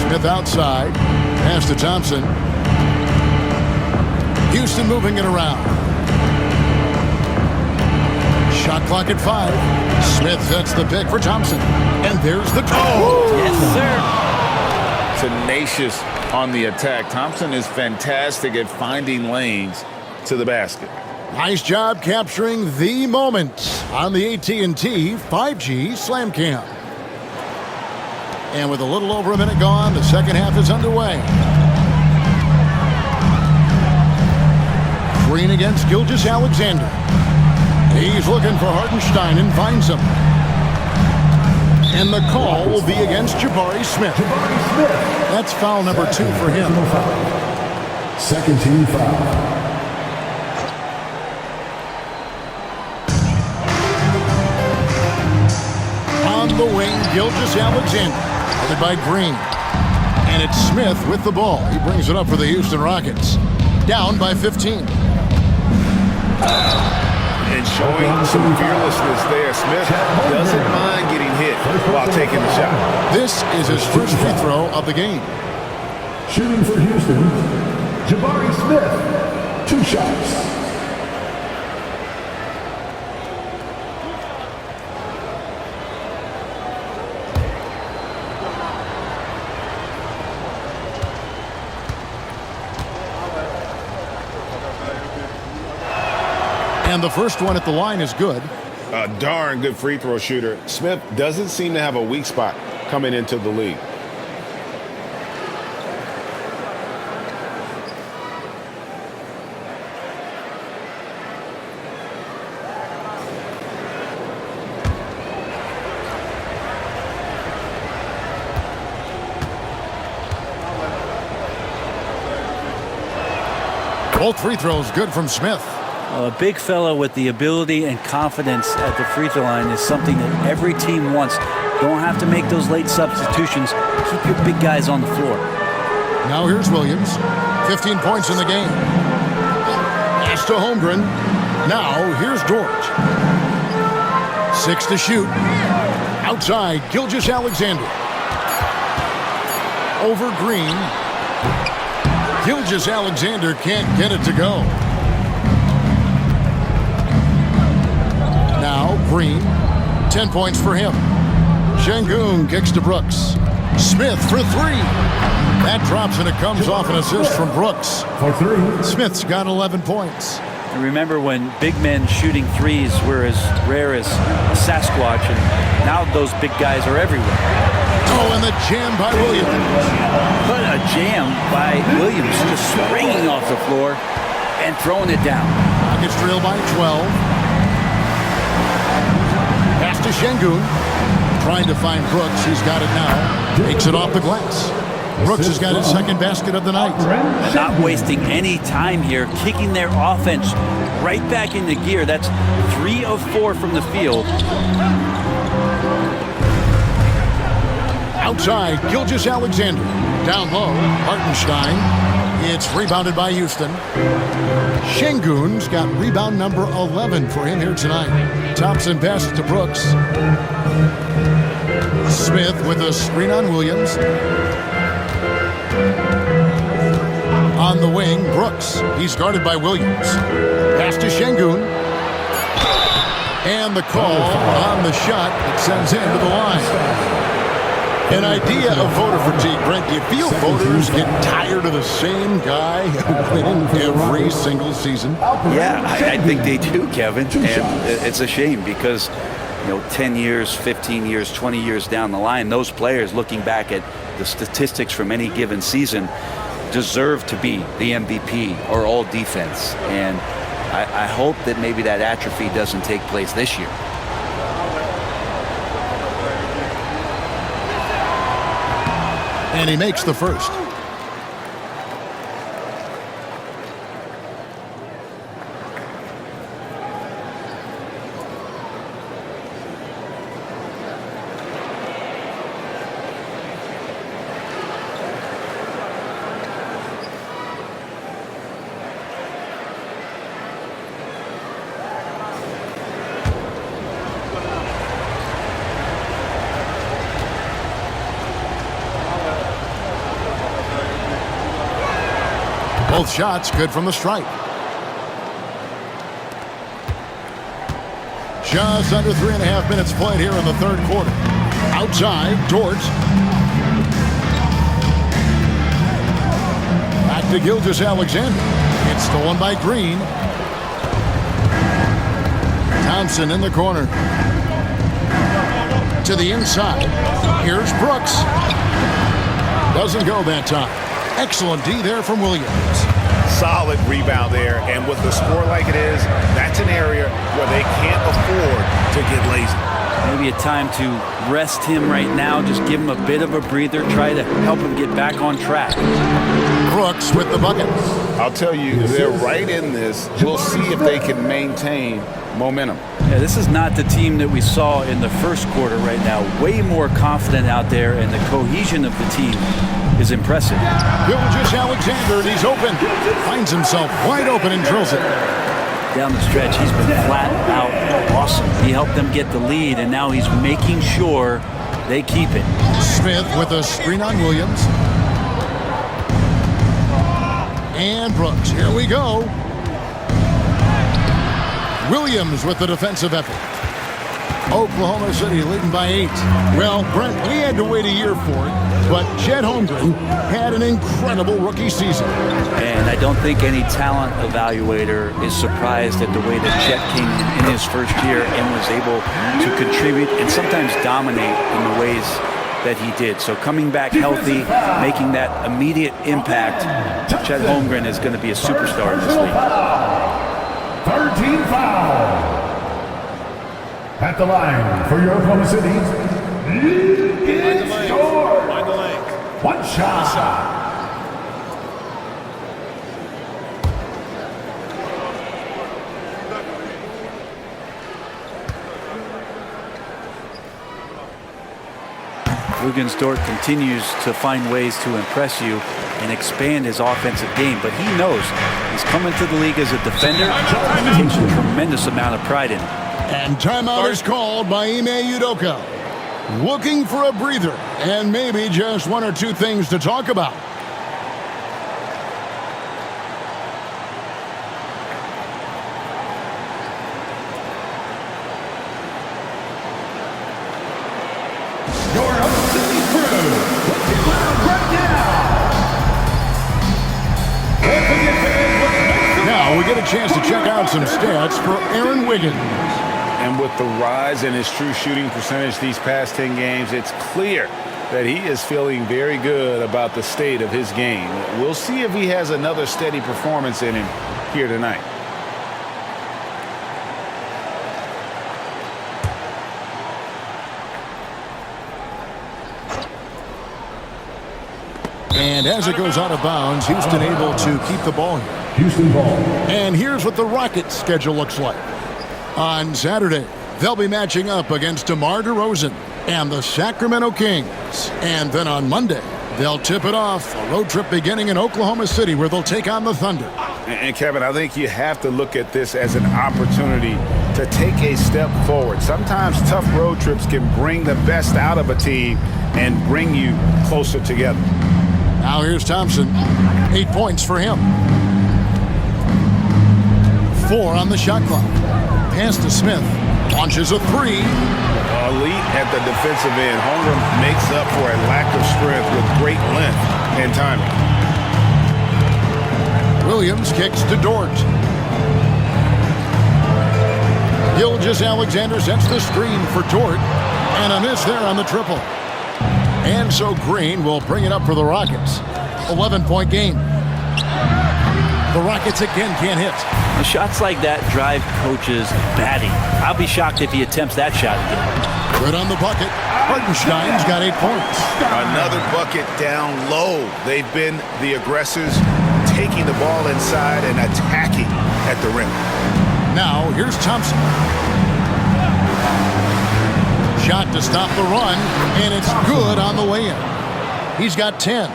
Speaker 2: Smith outside. Pass to Thompson. Houston moving it around. Shot clock at 5. Smith sets the pick for Thompson. And there's the call.
Speaker 4: Yes, sir.
Speaker 5: Tenacious on the attack. Thompson is fantastic at finding lanes to the basket.
Speaker 2: Nice job capturing the moment on the AT&T 5G Slam Cam. And with a little over a minute gone, the second half is underway. Green against Gilgeous-Alexander. He's looking for Hartenstein and finds him. And the call will be against Jabari Smith. That's foul number 2 for him.
Speaker 1: Second team foul.
Speaker 2: On the wing, Gilgeous-Alexander, headed by Green. And it's Smith with the ball. He brings it up for the Houston Rockets. Down by 15.
Speaker 7: And showing some fearlessness there. Smith doesn't mind getting hit while taking the shot.
Speaker 2: This is his first free throw of the game.
Speaker 1: Shooting for Houston, Jabari Smith. 2 shots.
Speaker 2: And the first one at the line is good.
Speaker 7: A darn good free throw shooter. Smith doesn't seem to have a weak spot coming into the league.
Speaker 2: Both free throws good from Smith.
Speaker 4: A big fella with the ability and confidence at the free throw line is something that every team wants. Don't have to make those late substitutions. Keep your big guys on the floor.
Speaker 2: Now here's Williams. 15 points in the game. Pass to Holmgren. Now here's George. 6 to shoot. Outside, Gilgeous-Alexander. Over Green. Gilgeous-Alexander can't get it to go. Now Green. 10 points for him. Şengün kicks to Brooks. Smith for 3. That drops and it comes off an assist from Brooks.
Speaker 1: For 3.
Speaker 2: Smith's got 11 points.
Speaker 4: And remember when big men shooting threes were as rare as a Sasquatch, and now those big guys are everywhere.
Speaker 2: Oh, and the jam by Williams.
Speaker 4: What a jam by Williams, just springing off the floor and throwing it down.
Speaker 2: Rockets trail by 12. Pass to Şengün. Trying to find Brooks. He's got it now. Takes it off the glass. Brooks has got his second basket of the night.
Speaker 4: Not wasting any time here, kicking their offense right back into gear. That's 3 of 4 from the field.
Speaker 2: Outside, Gilgeous-Alexander. Down low, Hartenstein. It's rebounded by Houston. Şengün's got rebound number 11 for him here tonight. Thompson passes to Brooks. Smith with a screen on Williams. On the wing, Brooks. He's guarded by Williams. Pass to Şengün. And the call on the shot that sends him to the line. An idea of voter fatigue, Brent. Do you feel voters get tired of the same guy winning every single season?
Speaker 4: Yeah, I think they do, Kevin. And it's a shame because, 10 years, 15 years, 20 years down the line, those players looking back at the statistics from any given season deserve to be the MVP or all defense. And I hope that maybe that atrophy doesn't take place this year.
Speaker 2: And he makes the first. Both shots good from the stripe. Just under 3.5 minutes played here in the third quarter. Outside, George. Back to Gilgeous-Alexander. It's stolen by Green. Thompson in the corner. To the inside. Here's Brooks. Doesn't go that time. Excellent D there from Williams.
Speaker 7: Solid rebound there, and with the score like it is, that's an area where they can't afford to get lazy.
Speaker 4: Maybe a time to rest him right now, just give him a bit of a breather, try to help him get back on track.
Speaker 2: Brooks with the bucket.
Speaker 5: I'll tell you, they're right in this. We'll see if they can maintain momentum.
Speaker 4: Yeah, this is not the team that we saw in the first quarter right now. Way more confident out there, and the cohesion of the team is impressive.
Speaker 2: Gilgeous-Alexander, and he's open. Finds himself wide open and drills it.
Speaker 4: Down the stretch, he's been flat out awesome. He helped them get the lead, and now he's making sure they keep it.
Speaker 2: Smith with a screen on Williams. And Brooks, here we go. Williams with the defensive effort. Oklahoma City leading by 8. Well, Brent, we had to wait a year for it, but Chet Holmgren had an incredible rookie season.
Speaker 4: And I don't think any talent evaluator is surprised at the way that Chet came in his first year and was able to contribute and sometimes dominate in the ways that he did. So coming back healthy, making that immediate impact, Chet Holmgren is going to be a superstar in this league.
Speaker 1: 13 foul. At the line for your Oklahoma City, it's George. One shot.
Speaker 4: Dort continues to find ways to impress you and expand his offensive game, but he knows he's coming to the league as a defender. He takes a tremendous amount of pride in it.
Speaker 2: And timeout is called by Ime Udoka. Looking for a breather and maybe just one or two things to talk about. Now we get a chance to check out some stats for Aaron Wiggins.
Speaker 5: And with the rise in his true shooting percentage these past 10 games, it's clear that he is feeling very good about the state of his game. We'll see if he has another steady performance in him here tonight.
Speaker 2: And as it goes out of bounds, Houston able to keep the ball here.
Speaker 1: Houston ball.
Speaker 2: And here's what the Rockets' schedule looks like. On Saturday, they'll be matching up against DeMar DeRozan and the Sacramento Kings. And then on Monday, they'll tip it off, a road trip beginning in Oklahoma City where they'll take on the Thunder.
Speaker 5: And Kevin, I think you have to look at this as an opportunity to take a step forward. Sometimes tough road trips can bring the best out of a team and bring you closer together.
Speaker 2: Now here's Thompson. 8 points for him. 4 on the shot clock. Pass to Smith. Launches a 3.
Speaker 5: Elite at the defensive end. Holmgren makes up for a lack of strength with great length and timing.
Speaker 2: Williams kicks to Dort. Gilgeous-Alexander sets the screen for Dort. And a miss there on the triple. And so Green will bring it up for the Rockets. 11-point game. The Rockets again can't hit.
Speaker 4: Shots like that drive coaches batty. I'll be shocked if he attempts that shot again.
Speaker 2: Good on the bucket. Hartenstein's got 8 points.
Speaker 5: Another bucket down low. They've been the aggressors, taking the ball inside and attacking at the rim.
Speaker 2: Now here's Thompson. Shot to stop the run, and it's good on the way in. He's got 10.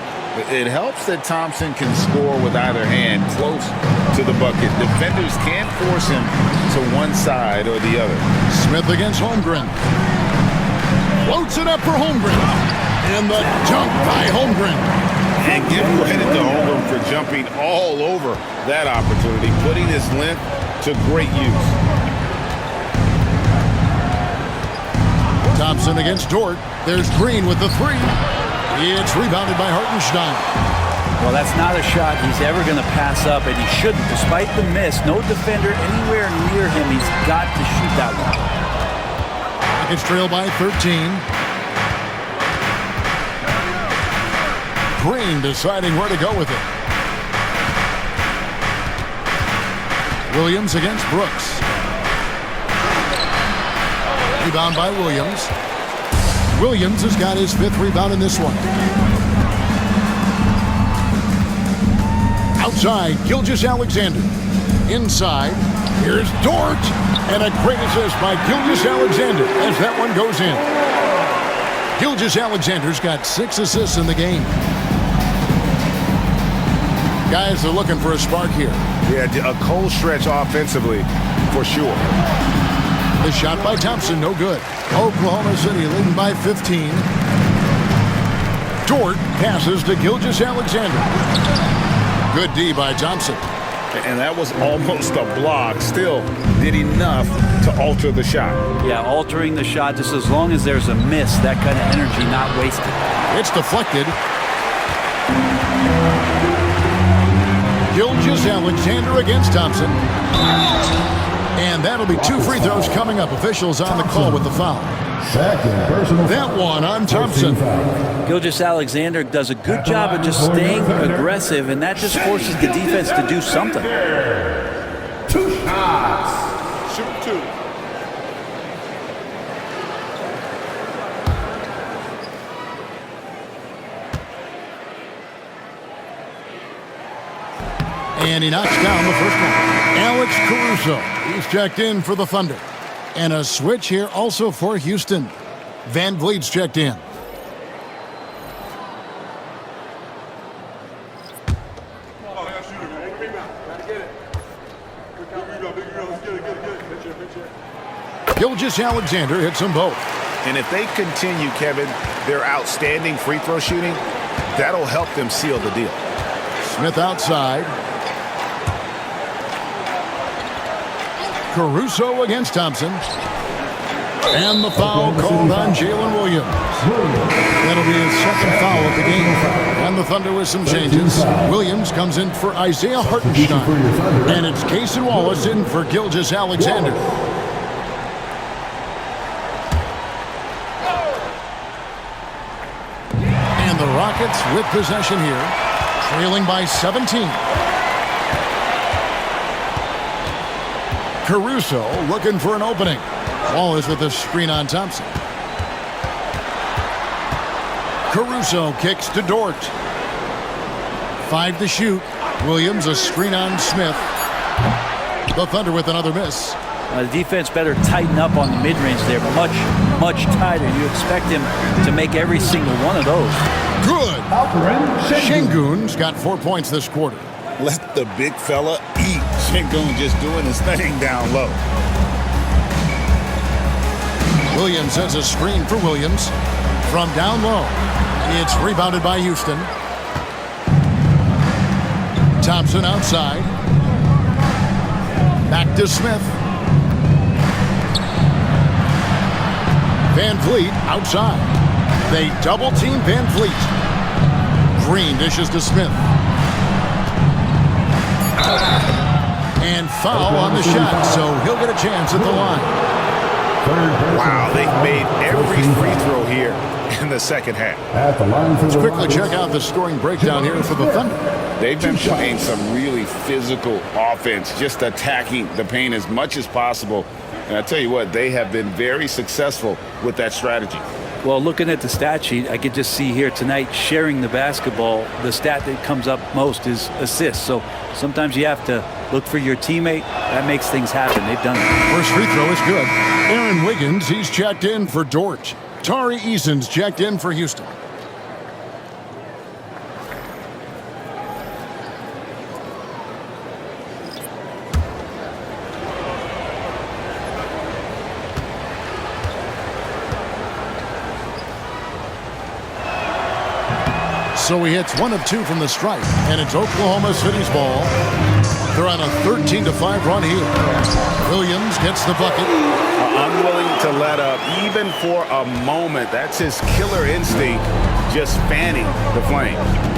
Speaker 5: It helps that Thompson can score with either hand close to the bucket. Defenders can't force him to one side or the other.
Speaker 2: Smith against Holmgren. Floats it up for Holmgren. And the dunk by Holmgren.
Speaker 5: And give credit to Holmgren for jumping all over that opportunity, putting his length to great use.
Speaker 2: Thompson against Dort. There's Green with the 3. It's rebounded by Hartenstein.
Speaker 4: Well, that's not a shot he's ever going to pass up, and he shouldn't. Despite the miss, no defender anywhere near him. He's got to shoot that one.
Speaker 2: It's trailed by 13. Green deciding where to go with it. Williams against Brooks. Rebound by Williams. Williams has got his 5th rebound in this one. Outside, Gilgeous-Alexander. Inside, here's Dort. And a great assist by Gilgeous-Alexander as that one goes in. Gilgeous-Alexander's got 6 assists in the game. Guys are looking for a spark here.
Speaker 5: Yeah, a cold stretch offensively, for sure.
Speaker 2: The shot by Thompson, no good. Oklahoma City leading by 15. Dort passes to Gilgeous-Alexander. Good D by Thompson.
Speaker 5: And that was almost a block. Still did enough to alter the shot.
Speaker 4: Yeah, altering the shot just as long as there's a miss, that kind of energy not wasted.
Speaker 2: It's deflected. Gilgeous-Alexander against Thompson. And that'll be 2 free throws coming up. Officials on the call with the foul. That one on Thompson.
Speaker 4: Gilgeous-Alexander does a good job of just staying aggressive, and that just forces the defense to do something.
Speaker 1: 2 shots.
Speaker 7: Shoot 2.
Speaker 2: And he knocks down the first one. Alex Caruso. He's checked in for the Thunder. And a switch here also for Houston. Van Vliet's checked in. Gilgeous-Alexander hits them both.
Speaker 5: And if they continue, Kevin, their outstanding free throw shooting, that'll help them seal the deal.
Speaker 2: Smith outside. Caruso against Thompson. And the foul called on Jalen Williams. That'll be his second foul of the game. And the Thunder with some changes. Williams comes in for Isaiah Hartenstein. And it's Cason Wallace in for Gilgeous-Alexander. And the Rockets with possession here, trailing by 17. Caruso looking for an opening. Wallace with a screen on Thompson. Caruso kicks to Dort. 5 to shoot. Williams a screen on Smith. The Thunder with another miss.
Speaker 4: The defense better tighten up on the mid-range there. Much tighter. You expect him to make every single one of those.
Speaker 2: Good. Şengün's got 4 points this quarter.
Speaker 5: Let the big fella eat. Şengün just doing his thing down low.
Speaker 2: Williams has a screen for Williams. From down low. It's rebounded by Houston. Thompson outside. Back to Smith. Van Vliet outside. They double team Van Vliet. Green dishes to Smith. And foul on the shot, so he'll get a chance at the line.
Speaker 5: Wow, they've made every free throw here in the second half.
Speaker 2: Let's quickly check out the scoring breakdown here for the Thunder.
Speaker 5: They've been playing some really physical offense, just attacking the paint as much as possible. And I tell you what, they have been very successful with that strategy.
Speaker 4: Well, looking at the stat sheet, I could just see here tonight sharing the basketball. The stat that comes up most is assists. So sometimes you have to look for your teammate. That makes things happen. They've done it.
Speaker 2: First free throw is good. Aaron Wiggins, he's checked in for Dort. Tari Eason's checked in for Houston. So he hits 1 of 2 from the stripe, and it's Oklahoma City's ball. They're on a 13-5 run here. Williams gets the bucket.
Speaker 5: Unwilling to let up, even for a moment. That's his killer instinct, just fanning the flame.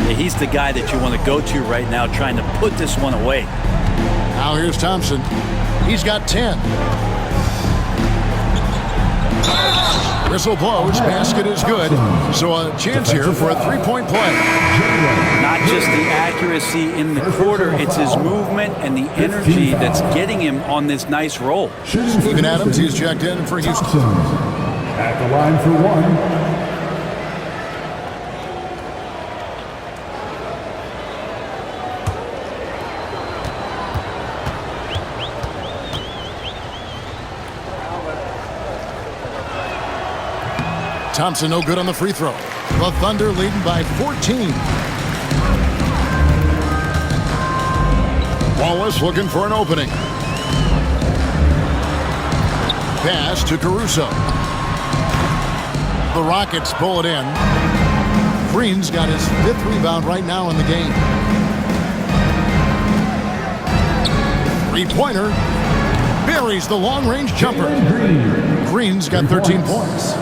Speaker 4: Yeah, he's the guy that you want to go to right now, trying to put this one away.
Speaker 2: Now here's Thompson. He's got 10. Whistle blows, basket is good. So a chance here for a three-point play.
Speaker 4: Not just the accuracy in the quarter, it's his movement and the energy that's getting him on this nice roll.
Speaker 2: Steven Adams, he's checked in for Houston.
Speaker 1: At the line for 1.
Speaker 2: Thompson no good on the free throw. The Thunder leading by 14. Wallace looking for an opening. Pass to Caruso. The Rockets pull it in. Green's got his 5th rebound right now in the game. Three-pointer. Buries the long-range jumper. Green's got 13 points.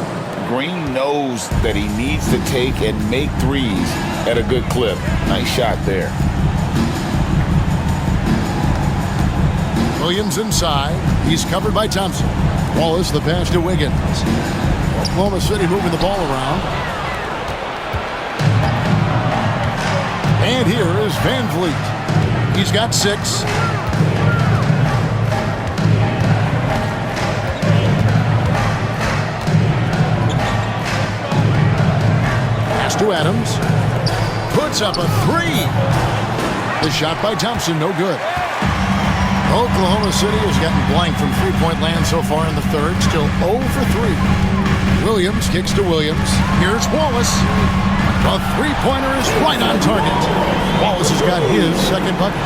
Speaker 5: Green knows that he needs to take and make threes at a good clip. Nice shot there.
Speaker 2: Williams inside. He's covered by Thompson. Wallace the pass to Wiggins. Oklahoma City moving the ball around. And here is Van Vliet. He's got 6. To Adams. Puts up a 3. The shot by Thompson, no good. Oklahoma City has gotten blank from three-point land so far in the third. Still 0 for 3. Williams kicks to Williams. Here's Wallace. The three-pointer is right on target. Wallace has got his second bucket.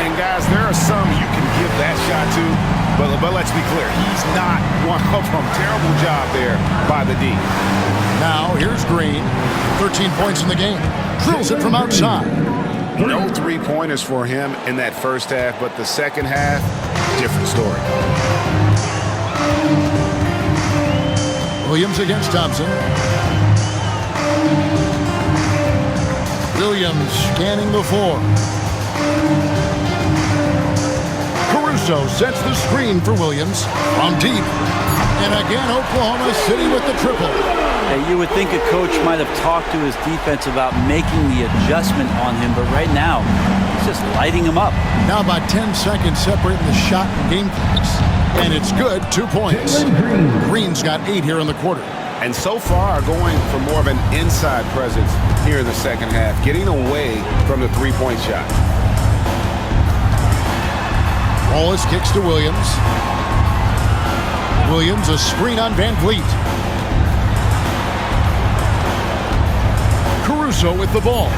Speaker 7: And guys, there are some you can
Speaker 5: give that shot to. But let's be clear, he's not one of them. Terrible job there by the D.
Speaker 2: Now here's Green. 13 points in the game. Drills it from outside.
Speaker 5: No three-pointers for him in that first half, but the second half, different story.
Speaker 2: Williams against Thompson. Williams scanning the floor. Caruso sets the screen for Williams from deep. And again, Oklahoma City with the triple.
Speaker 4: Yeah, you would think a coach might have talked to his defense about making the adjustment on him, but right now, he's just lighting him up.
Speaker 2: Now about 10 seconds separating the shot and game clocks. And it's good, 2 points. Green's got 8 here in the quarter.
Speaker 5: And so far, going for more of an inside presence here in the second half, getting away from the three-point shot.
Speaker 2: Wallace kicks to Williams. Williams, a screen on Van Vliet. Caruso with the ball.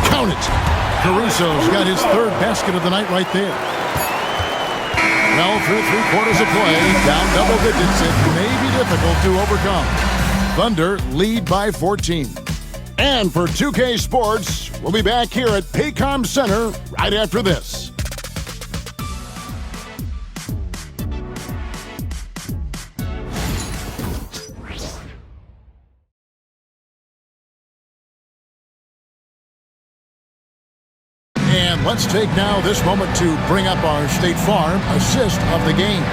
Speaker 2: Count it. Caruso's got his third basket of the night right there. Well, through 3 quarters of play, down double digits, it may be difficult to overcome. Thunder lead by 14. And for 2K Sports, we'll be back here at Paycom Center right after this. And let's take now this moment to bring up our State Farm assist of the game.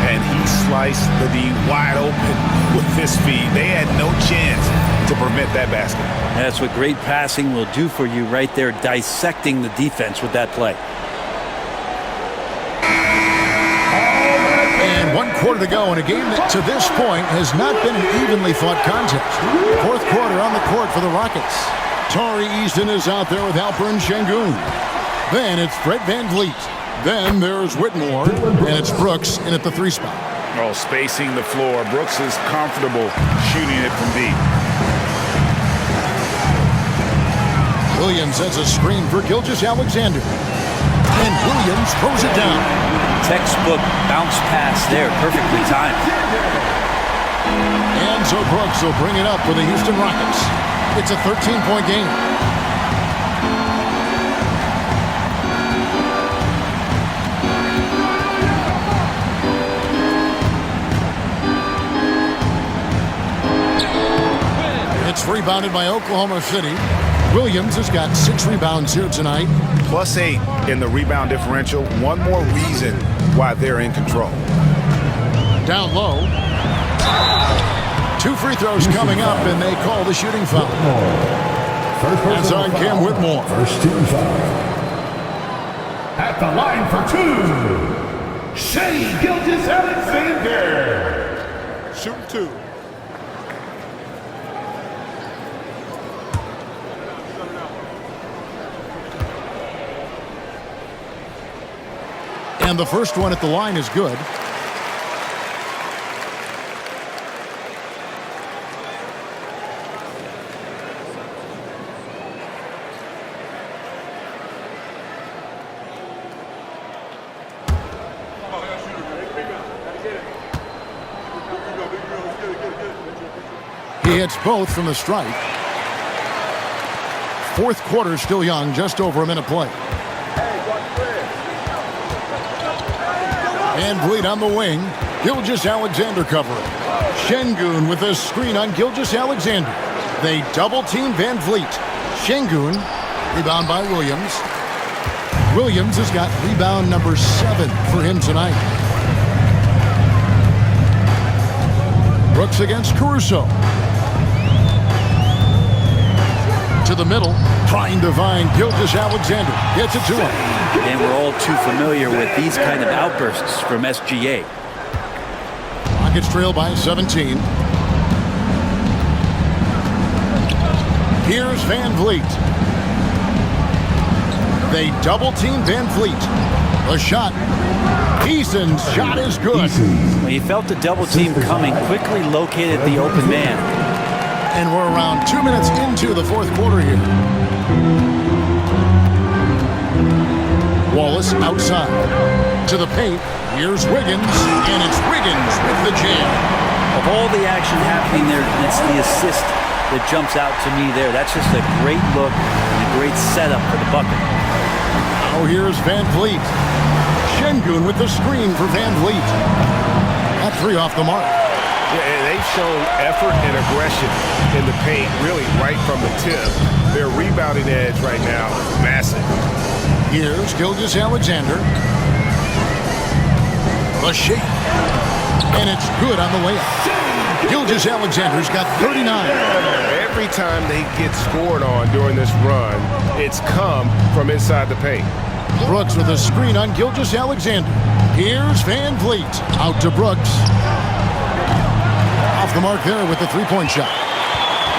Speaker 5: And he sliced the D wide open with his feet. They had no chance to prevent that basket.
Speaker 4: That's what great passing will do for you right there, dissecting the defense with that play.
Speaker 2: And 1 quarter to go in a game that to this point has not been an evenly fought contest. 4th quarter on the court for the Rockets. Tari Easton is out there with Alperen Şengün. Then it's Fred Van Vliet. Then there's Whitmore, and it's Brooks in at the 3 spot.
Speaker 5: Oh, spacing the floor. Brooks is comfortable shooting it from deep.
Speaker 2: Williams has a screen for Gilgeous-Alexander. And Williams throws it down.
Speaker 4: Textbook bounce pass there, perfectly timed.
Speaker 2: And so Brooks will bring it up for the Houston Rockets. It's a 13-point game. It's rebounded by Oklahoma City. Williams has got 6 rebounds here tonight.
Speaker 5: +8 in the rebound differential. One more reason why they're in control.
Speaker 2: Down low. 2 free throws coming up, and they call the shooting foul. That's on Cam Whitmore.
Speaker 1: First team foul. At the line for 2, Shea Gilgeous-Alexander.
Speaker 9: Shooting 2.
Speaker 2: And the first one at the line is good. He hits both from the stripe. 4th quarter still young, just over a minute play. Van Vliet on the wing. Gilgeous-Alexander covering. Şengün with a screen on Gilgeous-Alexander. They double-team Van Vliet. Şengün, rebound by Williams. Williams has got rebound number 7 for him tonight. Brooks against Caruso. To the middle, trying to find Gilgeous-Alexander. Gets it to him.
Speaker 4: And we're all too familiar with these kind of outbursts from SGA.
Speaker 2: Rockets trail by 17. Here's Van Vliet. They double-team Van Vliet. A shot. Eason's shot is good.
Speaker 4: When he felt the double team coming, quickly located the open man.
Speaker 2: And we're around 2 minutes into the 4th quarter here. Wallace outside. To the paint, here's Wiggins, and it's Wiggins with the jam.
Speaker 4: Of all the action happening there, it's the assist that jumps out to me there. That's just a great look and a great setup for the bucket.
Speaker 2: Now here's Van Vliet. Şengün with the screen for Van Vliet. That three off the mark.
Speaker 7: Yeah, and they've shown effort and aggression in the paint, really right from the tip. Their rebounding edge right now is massive.
Speaker 2: Here's Gilgeous-Alexander. The shake. And it's good on the way up. Gilgeous-Alexander's got 39.
Speaker 7: Every time they get scored on during this run, it's come from inside the paint.
Speaker 2: Brooks with a screen on Gilgeous-Alexander. Here's Van Vliet. Out to Brooks. Off the mark there with the three-point shot.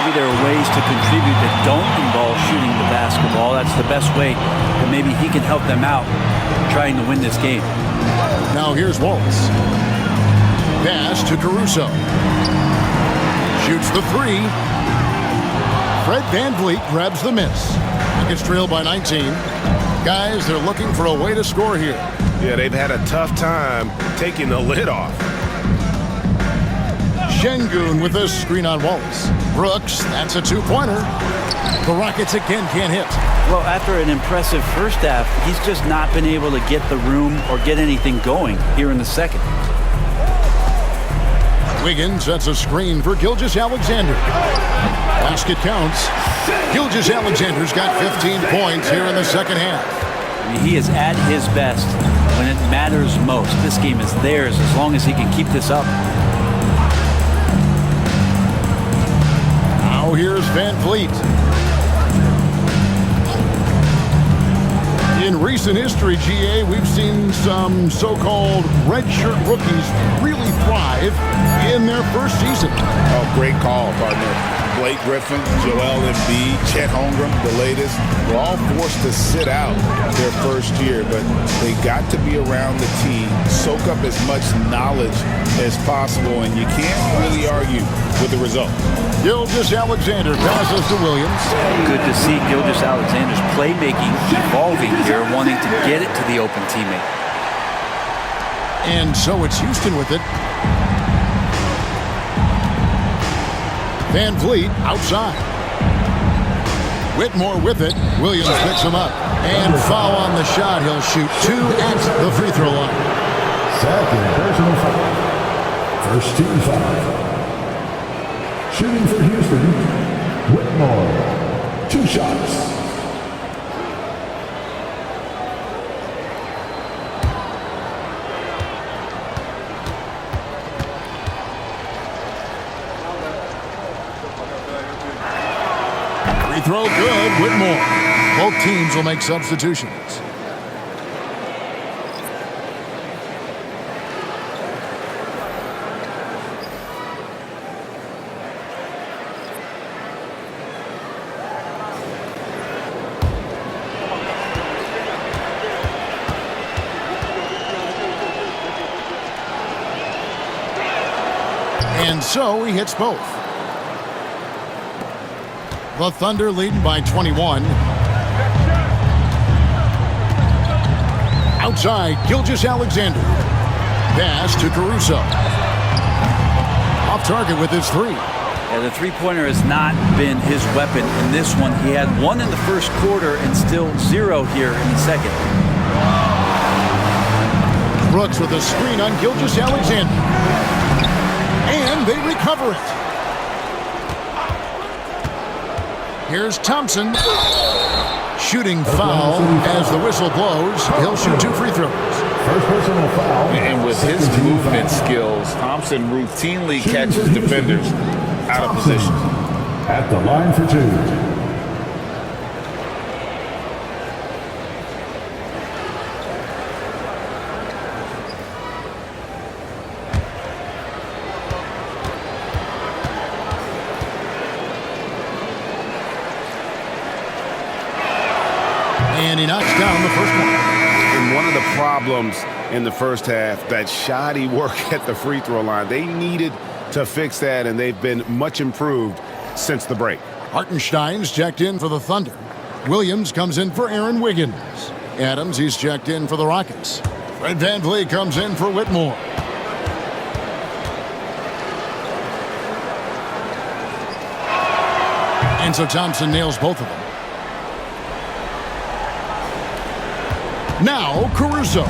Speaker 4: Maybe there are ways to contribute that don't involve shooting the basketball. That's the best way. And maybe he can help them out trying to win this game.
Speaker 2: Now here's Wallace. Pass to Caruso. Shoots the three. Fred Van Vliet grabs the miss. Gets trailed by 19. Guys, they're looking for a way to score here.
Speaker 7: Yeah, they've had a tough time taking the lid off.
Speaker 2: Şengün with a screen on Wallace. Brooks, that's a two-pointer. The Rockets again can't hit.
Speaker 4: Well, after an impressive first half, he's just not been able to get the room or get anything going here in the second.
Speaker 2: Wiggins sets a screen for Gilgeous-Alexander. Basket counts. Gilgeous-Alexander's got 15 points here in the second half.
Speaker 4: I mean, he is at his best when it matters most. This game is theirs as long as he can keep this up.
Speaker 2: Now here's Van Vliet. In recent history, GA, we've seen some so-called redshirt rookies really thrive in their first season.
Speaker 5: Oh, great call, partner. Blake Griffin, Joel Embiid, Chet Holmgren, the latest, were all forced to sit out their first year, but they got to be around the team, soak up as much knowledge as possible, and you can't really argue with the result.
Speaker 2: Gilgeous-Alexander passes to Williams.
Speaker 4: Good to see Gilgeous-Alexander's playmaking evolving here, wanting to get it to the open teammate.
Speaker 2: And so it's Houston with it. Van Vliet outside. Whitmore with it. Williams picks him up. And foul on the shot. He'll shoot two at the free throw line.
Speaker 1: Second personal foul. First team foul. Shooting for Houston, Whitmore. 2 shots.
Speaker 2: Free throw good, Whitmore. Both teams will make substitutions. And so he hits both. The Thunder leading by 21. Outside, Gilgeous-Alexander. Pass to Caruso. Off target with his three.
Speaker 4: Yeah, the three-pointer has not been his weapon in this one. He had 1 in the first quarter and still 0 here in the second.
Speaker 2: Brooks with a screen on Gilgeous-Alexander. And they recover it. Here's Thompson. Shooting foul as the whistle blows. He'll shoot 2 free throws.
Speaker 1: First personal foul.
Speaker 5: And with his movement skills, Thompson routinely catches defenders out of position.
Speaker 1: At the line for 2.
Speaker 2: And he knocks down the first one.
Speaker 7: And one of the problems in the first half, that shoddy work at the free throw line. They needed to fix that, and they've been much improved since the break.
Speaker 2: Hartenstein's checked in for the Thunder. Williams comes in for Aaron Wiggins. Adams, he's checked in for the Rockets. Fred VanVleet comes in for Whitmore. And so Thompson nails both of them. Now Caruso.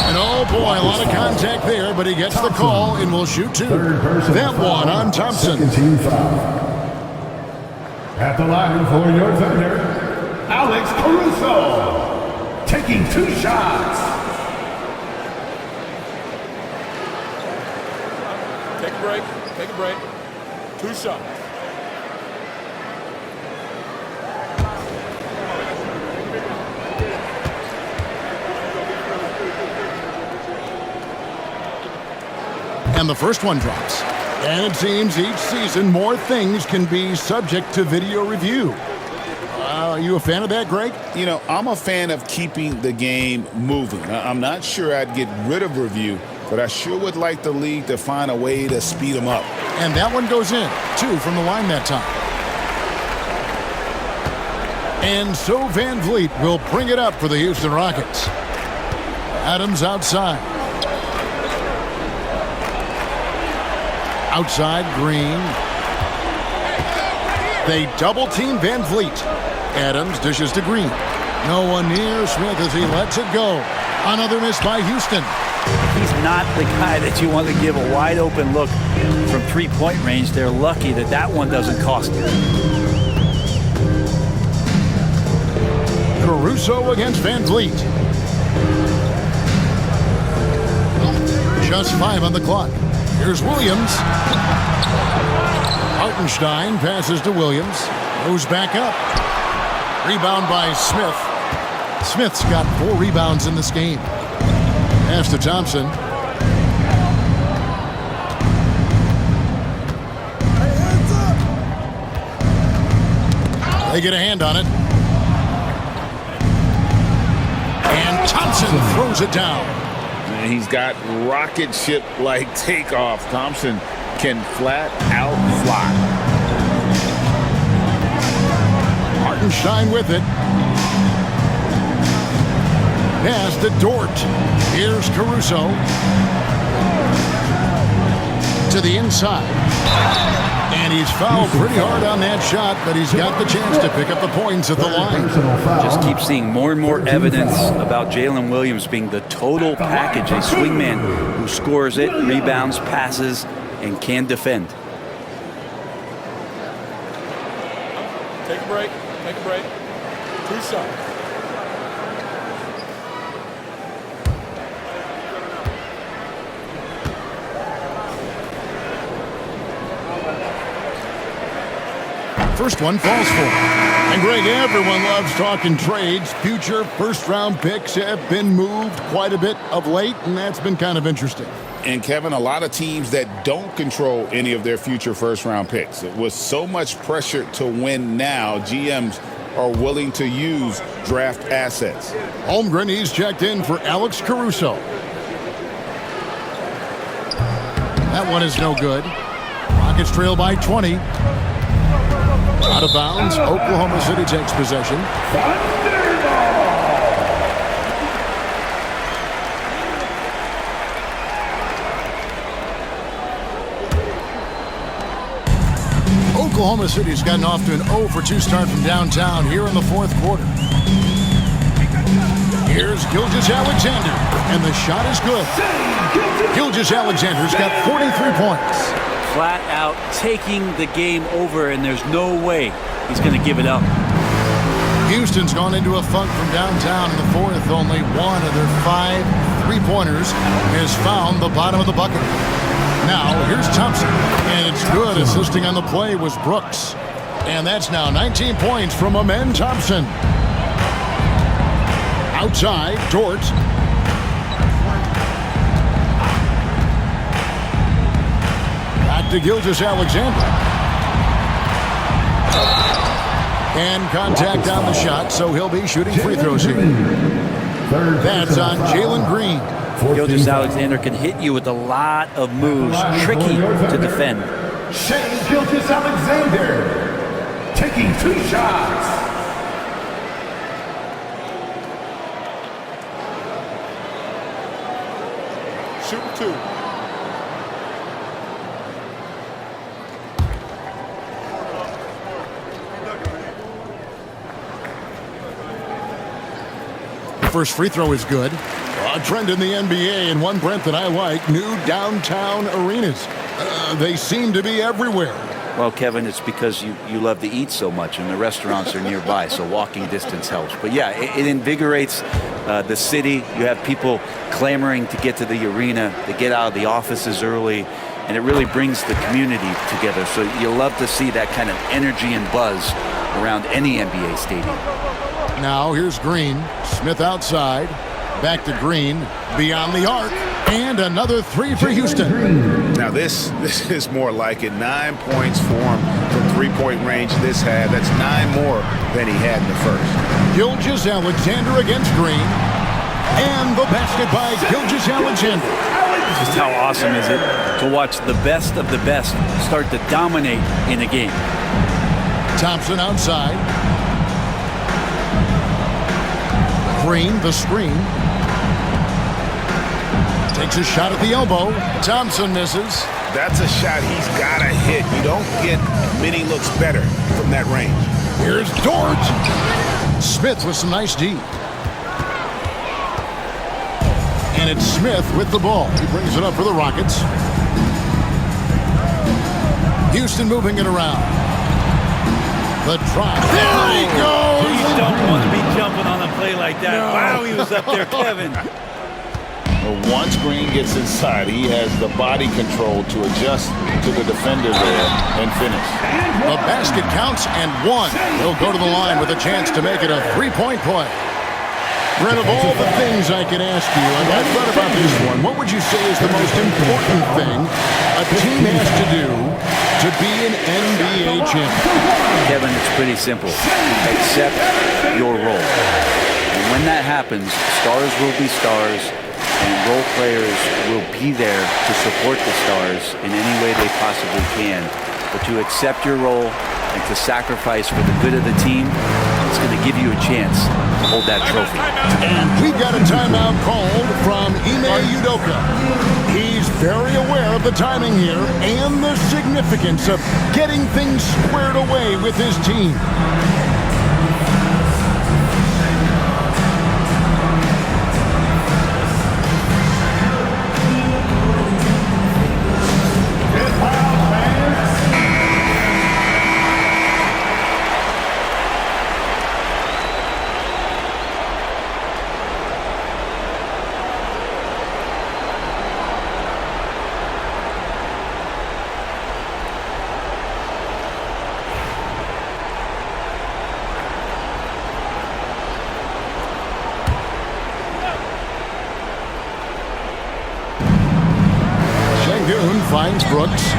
Speaker 2: And oh boy, a lot of contact there, but he gets the call and will shoot two. That one on Thompson.
Speaker 1: Second team foul. At the line for your thunder, Alex Caruso, taking 2 shots.
Speaker 8: Take a break. Take a break. 2 shots.
Speaker 2: And the first one drops. And it seems each season more things can be subject to video review. Are you a fan of that, Greg?
Speaker 5: You know, I'm a fan of keeping the game moving. I'm not sure I'd get rid of review, but I sure would like the league to find a way to speed them up.
Speaker 2: And that one goes in. 2 from the line that time. And so VanVleet will bring it up for the Houston Rockets. Adams outside. Outside, Green. They double-team VanVleet. Adams dishes to Green. No one near Smith as he lets it go. Another miss by Houston.
Speaker 4: He's not the guy that you want to give a wide-open look from three-point range. They're lucky that that one doesn't cost them.
Speaker 2: Caruso against VanVleet. Just 5 on the clock. Here's Williams. Hartenstein passes to Williams. Goes back up. Rebound by Smith. Smith's got 4 rebounds in this game. Pass to Thompson. They get a hand on it. And Thompson throws it down.
Speaker 5: And he's got rocket ship-like takeoff. Thompson can flat out fly.
Speaker 2: Hartenstein with it. Pass to Dort. Here's Caruso. To the inside. And he's fouled pretty hard on that shot, but he's got the chance to pick up the points at the line.
Speaker 4: Just keep seeing more and more evidence about Jalen Williams being the total package, a swingman who scores it, rebounds, passes, and can defend.
Speaker 8: Take a break. Take a break. 2 shots.
Speaker 2: First one falls for him. And Greg, everyone loves talking trades. Future first-round picks have been moved quite a bit of late, and that's been kind of interesting.
Speaker 5: And, Kevin, a lot of teams that don't control any of their future first-round picks. With so much pressure to win now, GMs are willing to use draft assets.
Speaker 2: Holmgren, he's checked in for Alex Caruso. That one is no good. Rockets trail by 20. Out of bounds, Oklahoma City takes possession. Oklahoma City's gotten off to an 0-for-2 start from downtown here in the 4th quarter. Here's Gilgeous-Alexander, and the shot is good. Gilgeous-Alexander's got 43 points.
Speaker 4: Flat out taking the game over, and there's no way he's going to give it up.
Speaker 2: Houston's gone into a funk from downtown in the 4th. Only one of their 5 3-pointers has found the bottom of the bucket. Now, here's Thompson, and it's good. Assisting on the play was Brooks. And that's now 19 points from Amen Thompson. Outside, Dort. Back to Gilgeous-Alexander. And contact on the shot, so he'll be shooting free throws here. That's on Jalen Green.
Speaker 4: Gilgeous Alexander can hit you with a lot of moves, tricky to defend.
Speaker 1: Shea Gilgeous Alexander taking 2 shots.
Speaker 8: Shoot 2.
Speaker 2: First free throw is good. A trend in the NBA, and one, Brent, that I like, new downtown arenas. They seem to be everywhere.
Speaker 4: Well, Kevin, it's because you love to eat so much, and the restaurants are nearby, so walking distance helps. But yeah, it invigorates the city. You have people clamoring to get to the arena, to get out of the offices early, and it really brings the community together. So you love to see that kind of energy and buzz around any NBA stadium.
Speaker 2: Now here's Green. Smith outside. Back to Green. Beyond the arc. And another 3 for Houston.
Speaker 5: Now this is more like it. 9 points for him from three-point range this half. That's 9 more than he had in the first.
Speaker 2: Gilgeous Alexander against Green. And the basket by Gilgeous Alexander.
Speaker 4: Just how awesome is it to watch the best of the best start to dominate in a game.
Speaker 2: Thompson outside. Green, the screen. Takes a shot at the elbow. Thompson misses.
Speaker 5: That's a shot he's got to hit. You don't get many looks better from that range.
Speaker 2: Here's Dort. Smith with some nice D. And it's Smith with the ball. He brings it up for the Rockets. Houston moving it around. The drive. There he goes!
Speaker 4: You don't want to be jumping on a play like that. No. Wow, he was up there, Kevin.
Speaker 5: Well, once Green gets inside, he has the body control to adjust to the defender there and finish.
Speaker 2: The basket counts and 1. He'll go to the line with a chance to make it a 3-point play. Brent, of all the things I could ask you, I thought about this one. What would you say is the most important thing a team has to do to be an NBA champion?
Speaker 4: Kevin, it's pretty simple. Accept your role. And when that happens, stars will be stars, and role players will be there to support the stars in any way they possibly can. But to accept your role and to sacrifice for the good of the team, it's going to give you a chance to hold that trophy.
Speaker 2: And we've got a timeout called from Ime Udoka. He's very aware of the timing here and the significance of getting things squared away with his team. Finds Brooks.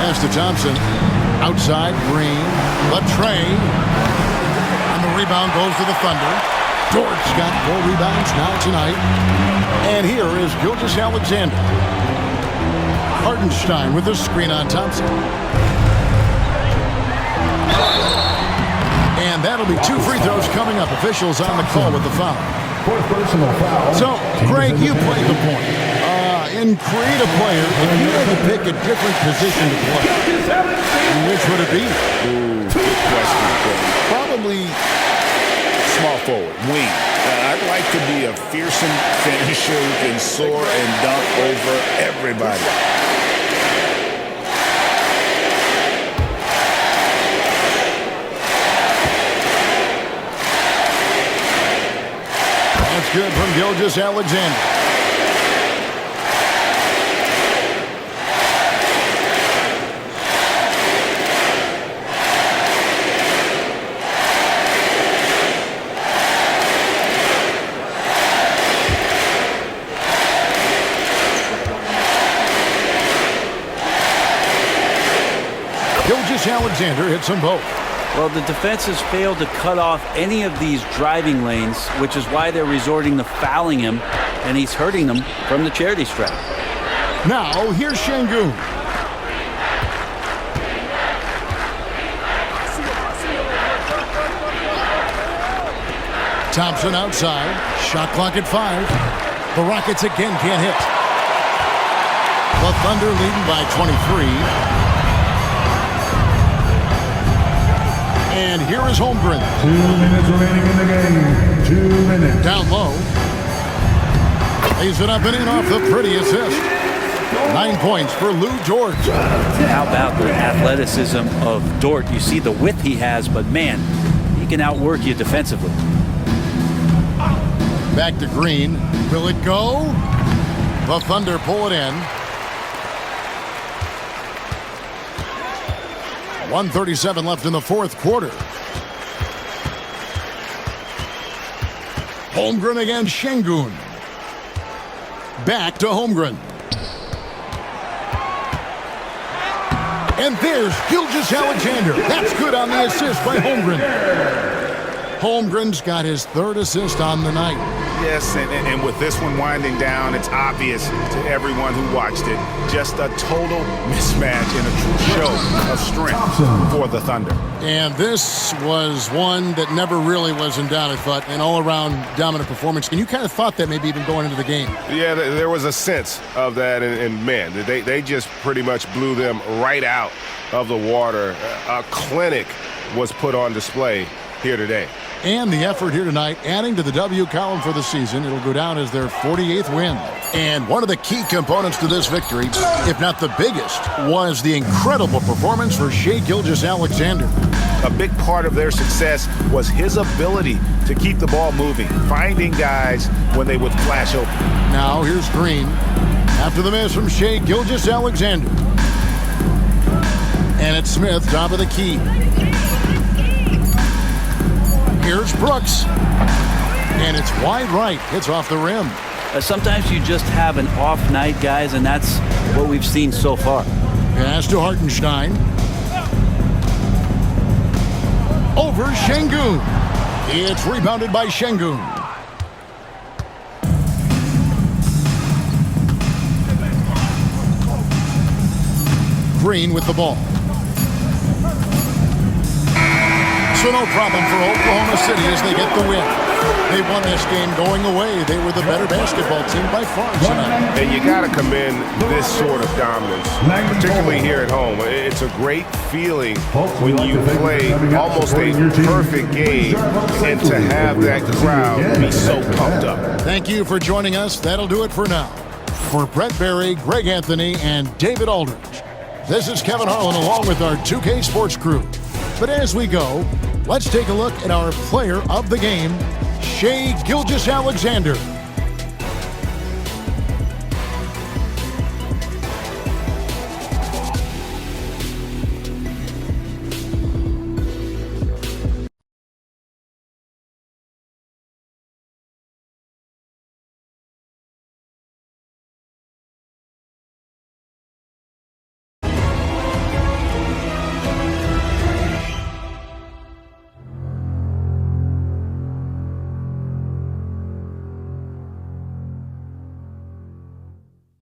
Speaker 2: Pass to Thompson. Outside, Green. Latrey. And the rebound goes to the Thunder. Dort's got 4 rebounds now tonight. And here is Gilgeous Alexander. Hartenstein with the screen on Thompson. And that'll be 2 free throws coming up. Officials on the call with the foul. So, Greg, you played the point. In creative players, if you had to pick a different position to play, which would it be?
Speaker 5: Ooh, good question, Kevin. Probably small forward, wing. I'd like to be a fearsome finisher who can soar and dunk over everybody.
Speaker 2: Good from Gilgeous Alexander. Gilgeous Alexander hits them both.
Speaker 4: Well, the defense has failed to cut off any of these driving lanes, which is why they're resorting to fouling him, and he's hurting them from the charity stripe.
Speaker 2: Now, here's Şengün. Thompson outside. Shot clock at 5. The Rockets again can't hit. The Thunder leading by 23. And here is Holmgren.
Speaker 1: 2 minutes remaining in the game. 2 minutes.
Speaker 2: Down low. Lays it up and in off the pretty assist. 9 points for Lou Dort.
Speaker 4: How about the athleticism of Dort? You see the width he has, but man, he can outwork you defensively.
Speaker 2: Back to Green. Will it go? The Thunder pull it in. 1:37 left in the fourth quarter. Holmgren against Şengün. Back to Holmgren. And there's Gilgeous-Alexander. That's good on the assist by Holmgren. Holmgren's got his 3rd assist on the night.
Speaker 5: Yes, and with this one winding down, it's obvious to everyone who watched it. Just a total mismatch and a true show of strength for the Thunder.
Speaker 2: And this was one that never really was in doubt, I thought, an all-around dominant performance. And you kind of thought that maybe even going into the game.
Speaker 7: Yeah, there was a sense of that, and man, they just pretty much blew them right out of the water. A clinic was put on display here today.
Speaker 2: And the effort here tonight, adding to the W column for the season. It'll go down as their 48th win. And one of the key components to this victory, if not the biggest, was the incredible performance for Shai Gilgeous-Alexander.
Speaker 5: A big part of their success was his ability to keep the ball moving, finding guys when they would flash open.
Speaker 2: Now here's Green. After the miss from Shai Gilgeous-Alexander. And it's Smith, top of the key. Here's Brooks. And it's wide right. Hits off the rim.
Speaker 4: Sometimes you just have an off night, guys, and that's what we've seen so far.
Speaker 2: Pass to Hartenstein. Over Şengün. It's rebounded by Şengün. Green with the ball. So no problem for Oklahoma City as they get the win. They won this game going away. They were the better basketball team by far tonight.
Speaker 7: And you got to commend this sort of dominance, particularly here at home. It's a great feeling when you play almost a perfect game and to have that crowd be so pumped up.
Speaker 2: Thank you for joining us. That'll do it for now. For Brett Berry, Greg Anthony, and David Aldridge, this is Kevin Harlan along with our 2K Sports crew. But as we go, let's take a look at our player of the game, Shai Gilgeous-Alexander.